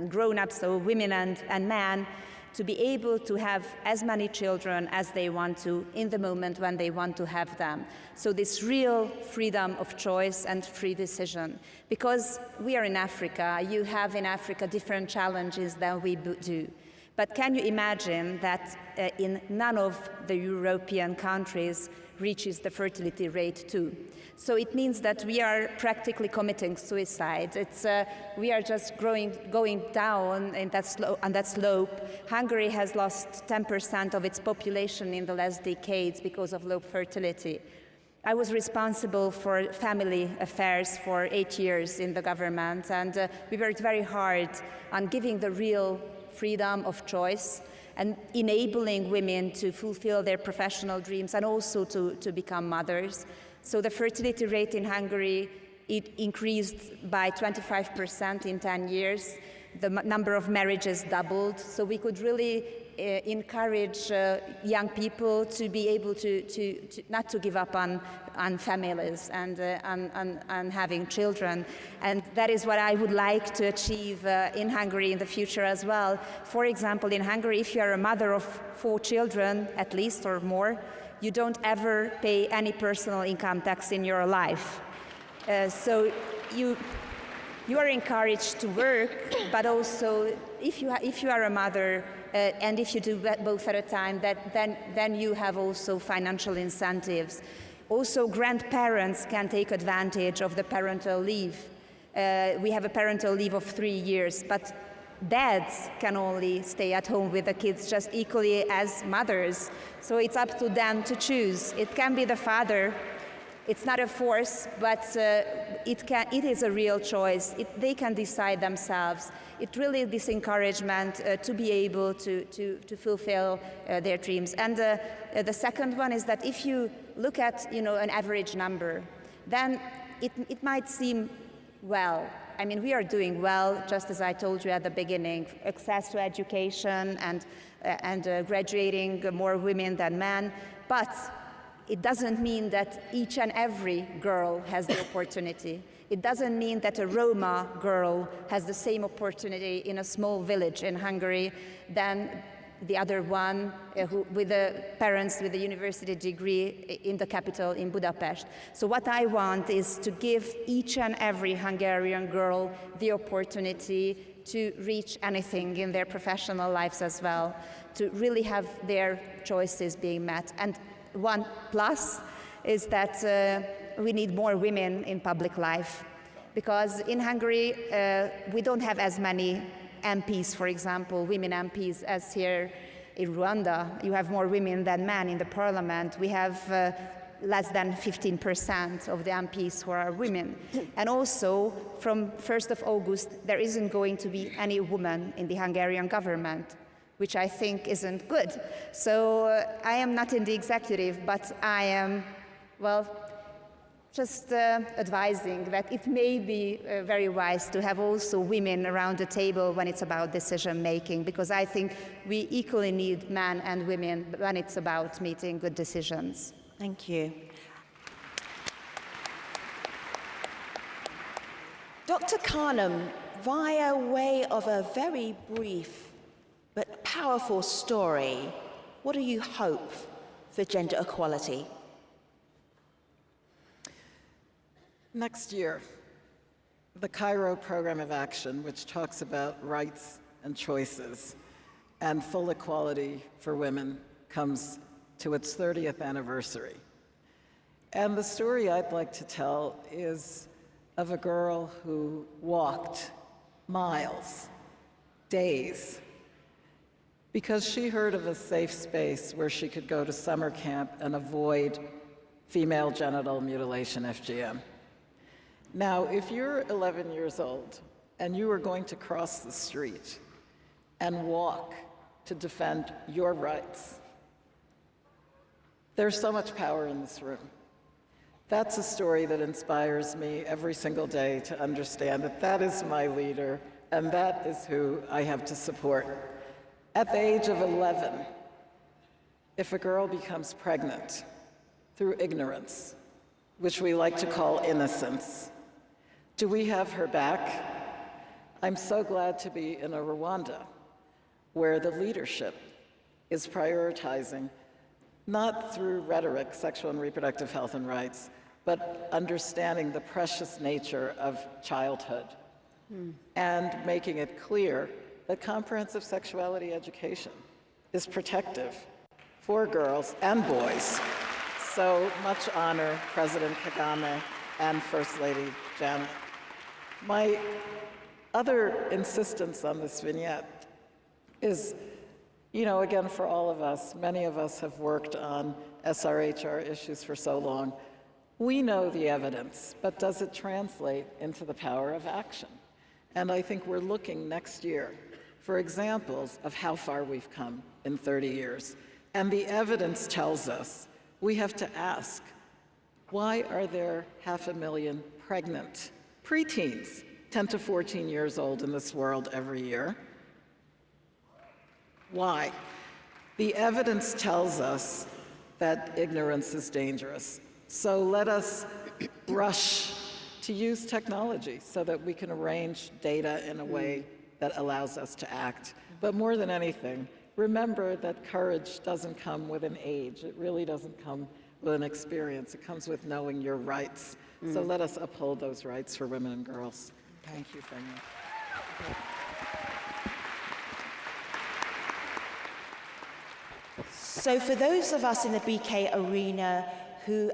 grown-ups, so women and men, to be able to have as many children as they want to in the moment when they want to have them. So this real freedom of choice and free decision. Because we are in Africa, you have in Africa different challenges than we do. But can you imagine that in none of the European countries reaches the fertility rate too? So it means that we are practically committing suicide. We are just going down on that slope. Hungary has lost 10% of its population in the last decades because of low fertility. I was responsible for family affairs for 8 years in the government, and we worked very hard on giving the real freedom of choice and enabling women to fulfill their professional dreams and also to become mothers. So the fertility rate in Hungary, it increased by 25% in 10 years. The number of marriages doubled. So we could really encourage young people to be able to not to give up on families and having children. And that is what I would like to achieve in Hungary in the future as well. For example, in Hungary, if you are a mother of 4 children, at least, or more, you don't ever pay any personal income tax in your life. So you are encouraged to work, but also if you are a mother and if you do both at a time, then you have also financial incentives. Also, grandparents can take advantage of the parental leave. We have a parental leave of 3 years, but dads can only stay at home with the kids just equally as mothers. So it's up to them to choose. It can be the father. It's not a force, but it is a real choice. They can decide themselves. It really is this encouragement to be able to fulfill their dreams. And the second one is that if you look at an average number, then it might seem, well, I mean, we are doing well, just as I told you at the beginning, access to education and graduating more women than men, but it doesn't mean that each and every girl has the opportunity. It doesn't mean that a Roma girl has the same opportunity in a small village in Hungary than the other one with the parents with a university degree in the capital in Budapest. So what I want is to give each and every Hungarian girl the opportunity to reach anything in their professional lives as well, to really have their choices being met. And one plus is that we need more women in public life, because in Hungary we don't have as many MPs, for example, women MPs, as here in Rwanda. You have more women than men in the parliament. We have less than 15% of the MPs who are women. And also, from 1st of August, there isn't going to be any woman in the Hungarian government, which I think isn't good. So I am not in the executive, but I am, well, just advising that it may be very wise to have also women around the table when it's about decision making, because I think we equally need men and women when it's about making good decisions. Thank you. Dr. Khanum, via way of a very brief but powerful story, what do you hope for gender equality? Next year, the Cairo Program of Action, which talks about rights and choices and full equality for women, comes to its 30th anniversary. And the story I'd like to tell is of a girl who walked miles, days, because she heard of a safe space where she could go to summer camp and avoid female genital mutilation, FGM. Now, if you're 11 years old and you are going to cross the street and walk to defend your rights, there's so much power in this room. That's a story that inspires me every single day to understand that that is my leader and that is who I have to support. At the age of 11, if a girl becomes pregnant through ignorance, which we like to call innocence, do we have her back? I'm so glad to be in a Rwanda where the leadership is prioritizing, not through rhetoric, sexual and reproductive health and rights, but understanding the precious nature of childhood and making it clear that comprehensive sexuality education is protective for girls and boys. So much honor, President Kagame and First Lady Janet. My other insistence on this vignette is, you know, again, for all of us, many of us have worked on SRHR issues for so long. We know the evidence, but does it translate into the power of action? And I think we're looking next year for examples of how far we've come in 30 years. And the evidence tells us we have to ask, why are there 500,000 pregnant preteens, 10 to 14 years old in this world every year? Why? The evidence tells us that ignorance is dangerous. So let us rush to use technology so that we can arrange data in a way that allows us to act. But more than anything, remember that courage doesn't come with an age. It really doesn't come with an experience. It comes with knowing your rights. So let us uphold those rights for women and girls. Thank you, Femi. So for those of us in the BK arena who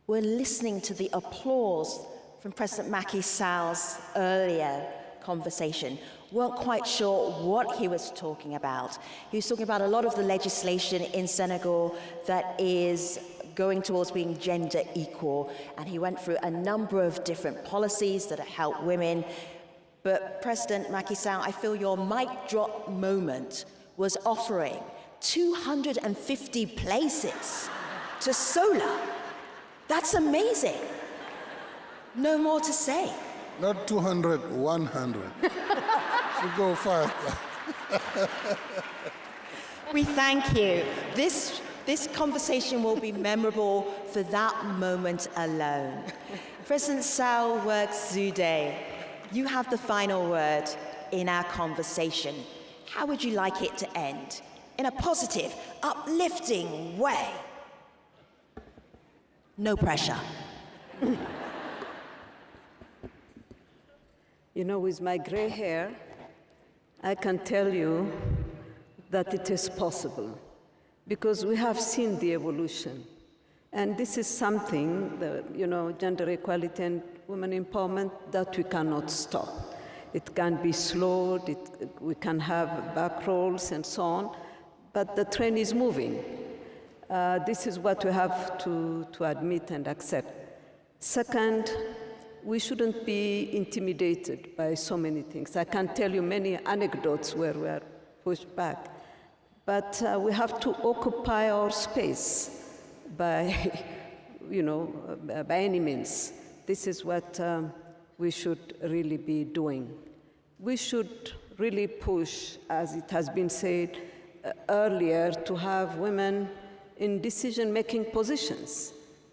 were listening to the applause from President Macky Sall's earlier conversation, weren't quite sure what he was talking about. He was talking about a lot of the legislation in Senegal that is going towards being gender equal, and he went through a number of different policies that help women. But President Macky Sall, I feel your mic drop moment was offering 250 places to solar. That's amazing. No more to say. Not 200, 100. Should go faster. We thank you. This conversation will be memorable for that moment alone. President Sall Works Zude, you have the final word in our conversation. How would you like it to end? In a positive, uplifting way. No pressure. You know, with my gray hair, I can tell you that it is possible, because we have seen the evolution. And this is something that, you know, gender equality and women empowerment, that we cannot stop. It can be slowed, we can have back rolls and so on, but the train is moving. This is what we have to admit and accept. Second, we shouldn't be intimidated by so many things. I can tell you many anecdotes where we are pushed back, but we have to occupy our space by, you know, by any means. This is what we should really be doing. We should really push, as it has been said earlier, to have women in decision-making positions,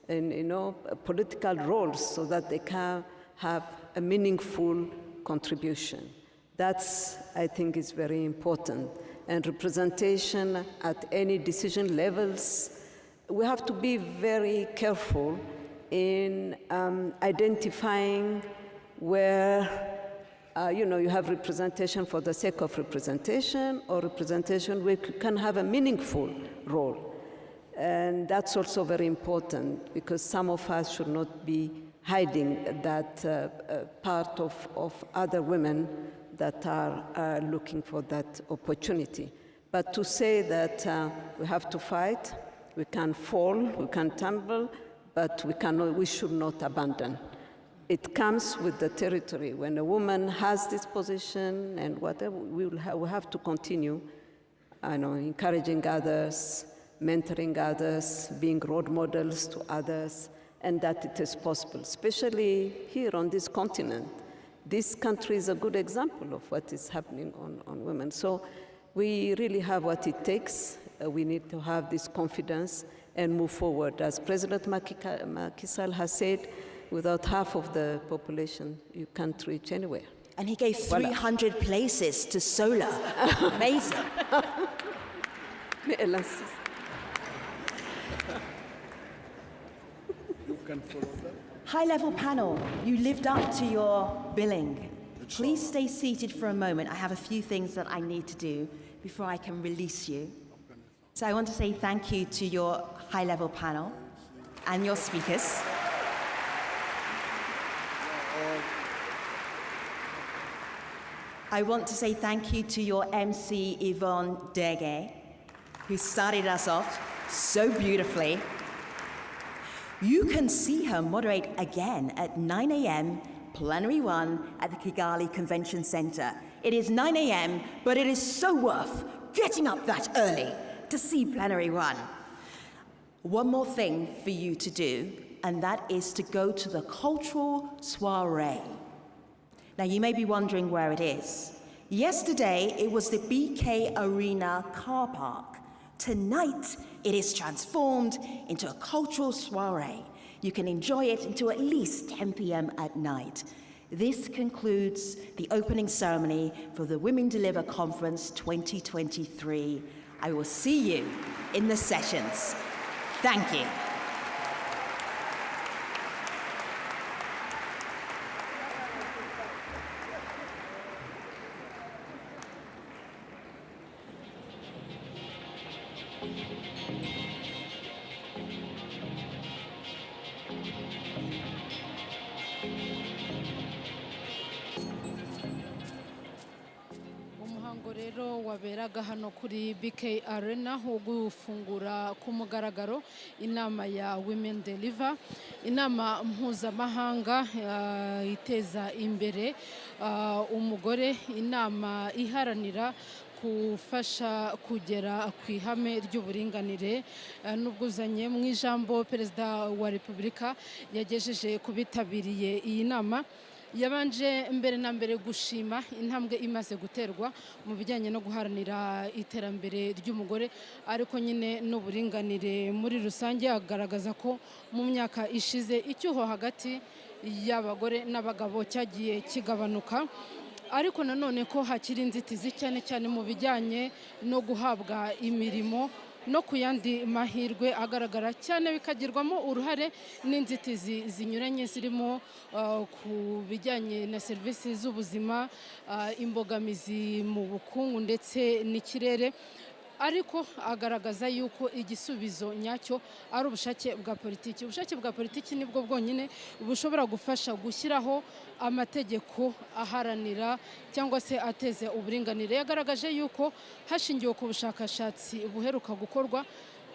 in, you know, political roles, so that they can have a meaningful contribution. That's, I think, is very important. And representation at any decision levels, we have to be very careful in identifying where, you know, you have representation for the sake of representation, or representation where you can have a meaningful role. And that's also very important, because some of us should not be hiding that part of other women that are looking for that opportunity. But to say that we have to fight, we can fall, we can tumble, but we should not abandon. it comes with the territory. When a woman has this position and whatever, we have to continue encouraging others, mentoring others, being role models to others, and that it is possible, especially here on this continent. This country is a good example of what is happening on women. So we really have what it takes. We need to have this confidence and move forward. As President Macky Sall has said, without half of the population, you can't reach anywhere. And he gave 300 places to solar. Amazing. You can follow that. High-level panel, you lived up to your billing. Please stay seated for a moment. I have a few things that I need to do before I can release you. So I want to say thank you to your high-level panel and your speakers. I want to say thank you to your MC, Yvonne Dege, who started us off so beautifully. You can see her moderate again at 9 a.m. Plenary 1 at the Kigali Convention Center. It is 9 a.m., but it is so worth getting up that early to see Plenary 1. One more thing for you to do, and that is to go to the cultural soiree. Now, you may be wondering where it is. Yesterday, it was the BK Arena car park. Tonight, it is transformed into a cultural soiree. You can enjoy it until at least 10 p.m. at night. This concludes the opening ceremony for the Women Deliver Conference 2023. I will see you in the sessions. Thank you. rero waberaga hano kuri BK Arena ho gufungura ku mugaragaro inama ya Women Deliver, inama mpuzamahanga iteza imbere umugore, inama iharanira kufasha kugera ku ihame ry'uburinganire n'ubwuzanye. Mu ijambo Perezida wa Repubulika yagejeje kubitabiriye iyi nama, yabanje mbere na mbere gushima intambwe imaze guterwa mu bijyanye no guharanira iterambere ry'umugore ariko nyine n'uburinganire muri rusange. Agaragaza ko mu myaka ishize icyuho hagati y'abagore n'abagabo cyagiye kigabanuka, ariko nanone ko hakiri inzitizi cyane cyane mu bijyanye no guhabwa imirimo no ku yandi mahirwe agaragara cyane, bikagirwamo uruhare n'inzitizi zinyuranye zirimo ku bijyanye na serivisi z'ubuzima, imbogamizi mu bukungu ndetse n'ikirere. Ariko agaragaza yuko igisubizo nyacyo ari ubushake bwa politiki. Ubushake bwa politiki nibwo bwonyine bushobora gufasha gushyiraho amategeko aharanira cyangwa se ateze uburinganire. Yagaragaje yuko hashingiwe ku bushakashatsi buheruka gukorwa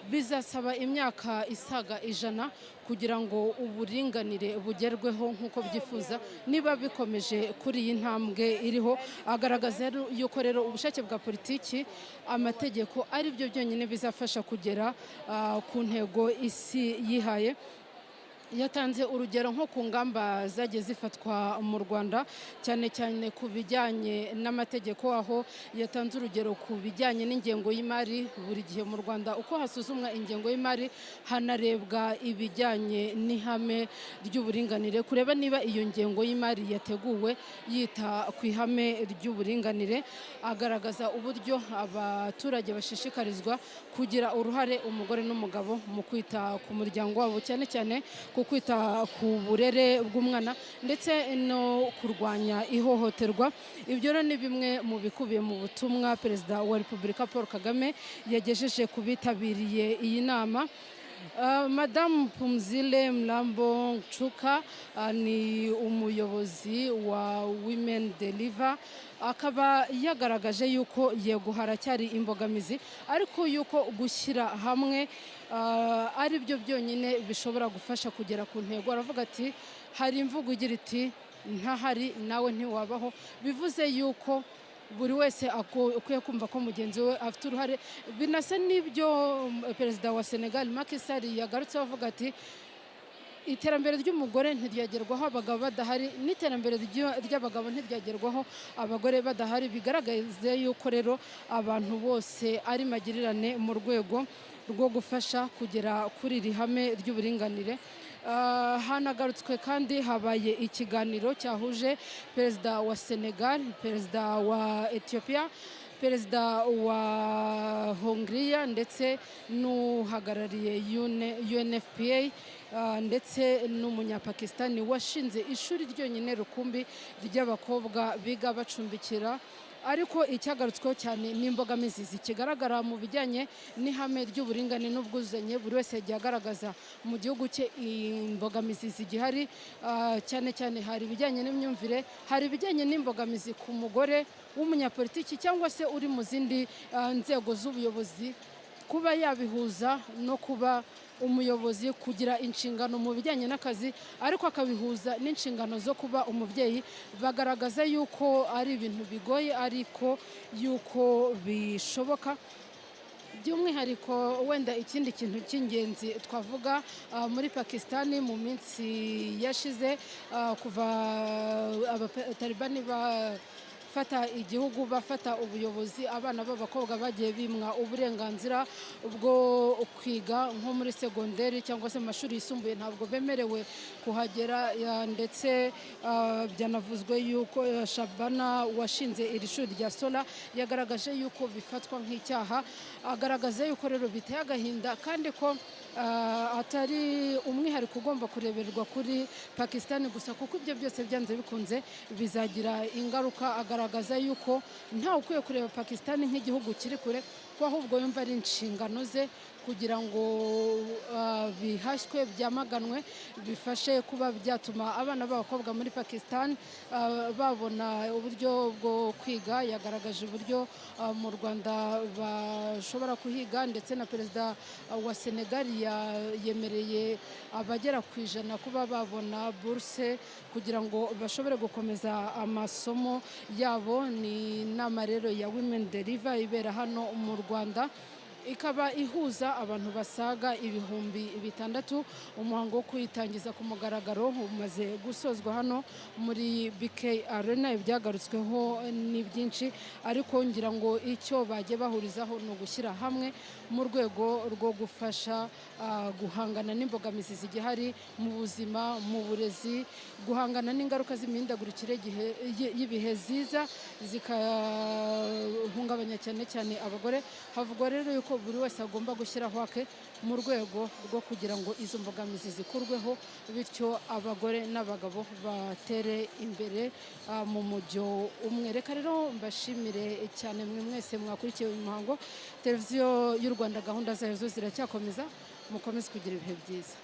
bizasaba imyaka isaga 100 kugira ngo uburinganire bugerweho nk'uko byifuza niba bikomeje kuri iyi ntambwe iriho. Agaragaza yuko rero ubushake bwa politiki, amategeko ari byo byonyine bizafasha kugera ku ntego isi yihaye. Yatanze urugero nko ku ngamba zagiye zifatwa mu Rwanda cyane cyane ku bijyanye n'amategeko, aho yatanze urugero ku bijyanye n'ingengo y'imari. Buri gihe mu Rwanda uko hasuzumwa ingengo y'imari hanarebwa ibijyanye n'ihame ry'uburinganire, kureba niba iyo ngengo y'imari yateguwe yita ku ihame ry'uburinganire. Agaragaza uburyo abaturage bashishikarizwa kugira uruhare umugore n'umugabo mu kwita ku muryango wabo, cyane cyane ku kwita ku burere bw'umwana ndetse no kurwanya ihohoterwa. Ibyo rero ni bimwe mu bikubiye mu butumwa Perezida wa Repubulika Paul Kagame yagejeje ku bitabiriye iyi nama. Madame Pumzile Mlambo Chuka ni umuyobozi wa Women Deliver, akaba yagaragaje yuko yego haracyari imbogamizi ariko yuko gushyira hamwe ari byo byonyine bishobora gufasha kugera ku ntego. Aravuga ati hari imvugo igira iti ntahari nawe ntiwabaho, bivuze yuko buri wese akwiye kumva ko mugenzi we afite uruhare. Binasa n'ibyo perezida wa Senegal Macky Sall yagarutse avuga ati iterambere ry'umugore ntiryagerwaho abagabo badahari, n'iterambere ry'abagabo ntiryagerwaho abagore badahari. Bigaragaze yuko rero abantu bose ari magirirane mu rwego rwo gufasha kugera kuri iri hame ry'uburinganire. Hanagarutswe kandi habaye ikiganiro cyahuje perezida wa Senegal, perezida wa Ethiopia, perezida wa Hongria ndetse n'uhagarariye UNFPA ndetse n'umunyapakistani washinze ishuri ryonyine rukumbi ry'abakobwa biga bacumbikira. Ariko icyagarutsweho cyane n'imbogamizi zikigaragara mu bijyanye n'ihame ry'uburingane n'ubwuzuzanye. Buri wese yagiye agaragaza mu gihugu cye imbogamizi zigihari, cyane cyane hari ibijyanye n'imyumvire, hari ibijyanye n'imbogamizi ku mugore w'umunyapolitiki cyangwa se uri mu zindi nzego z'ubuyobozi, kuba yabihuza no kuba umuyobozi, kugira inshingano mu bijyanye n'akazi ariko akabihuza n'inshingano zo kuba umubyeyi. Bagaragaza yuko ari ibintu bigoye ariko yuko bishoboka. By'umwihariko wenda ikindi kintu cy'ingenzi twavuga muri Pakistani mu minsi yashize, kuva abatalibani bafata igihugu, bafata ubuyobozi, abana b'abakobwa bagiye bimwa uburenganzira bwo kwiga nko muri segonderi cyangwa se mu mashuri yisumbuye, ntabwo bemerewe kuhagera. Ndetse byanavuzwe yuko Shabana washinze iri shuri rya Sola yagaragaje yuko bifatwa nk'icyaha, agaragaza yuko rero biteye agahinda kandi ko atari umwihariko ugomba kureberwa kuri Pakistani gusa, kuko ibyo byose byanze bikunze bizagira ingaruka. Agaragaza yuko ntawe ukwiye kureba Pakistani nk'igihugu kiri kure, ko ahubwo yumva ari inshingano ze kugira ngo bihashywe, byamaganwe, bifashe kuba byatuma abana b'abakobwa muri Pakistan babona uburyo bwo kwiga. Yagaragaje uburyo mu Rwanda bashobora kuhiga, ndetse na perezida wa Senegal yemereye abagera ku 100 kuba babona burse kugira ngo bashobore gukomeza amasomo yabo. Ni inama rero ya Women Deliver ibera hano mu Rwanda, ikaba ihuza abantu basaga 6,000. Umuhango wo kuyitangiza ku mugaragaro umaze gusozwa hano muri BK Arena. Ibyagarutsweho ni byinshi, ariko ngira ngo icyo bagiye bahurizaho ni ugushyira hamwe mu rwego rwo gufasha guhangana n'imbogamizi zigihari mu buzima, mu burezi, guhangana n'ingaruka z'imihindagurikire y'ibihe ziza zikahungabanya cyane cyane abagore. Havugwa rero yuko buri wese agomba gushyiraho ake mu rwego rwo kugira ngo izo mbogamizi zikurweho, bityo abagore n'abagabo batere imbere mu mujyo umwe. Reka rero mbashimire cyane mwe mwese mwakurikiye uyu muhango. Televiziyo y'u Rwanda gahunda zayo zo ziracyakomeza, mukomeze kugira ibihe byiza.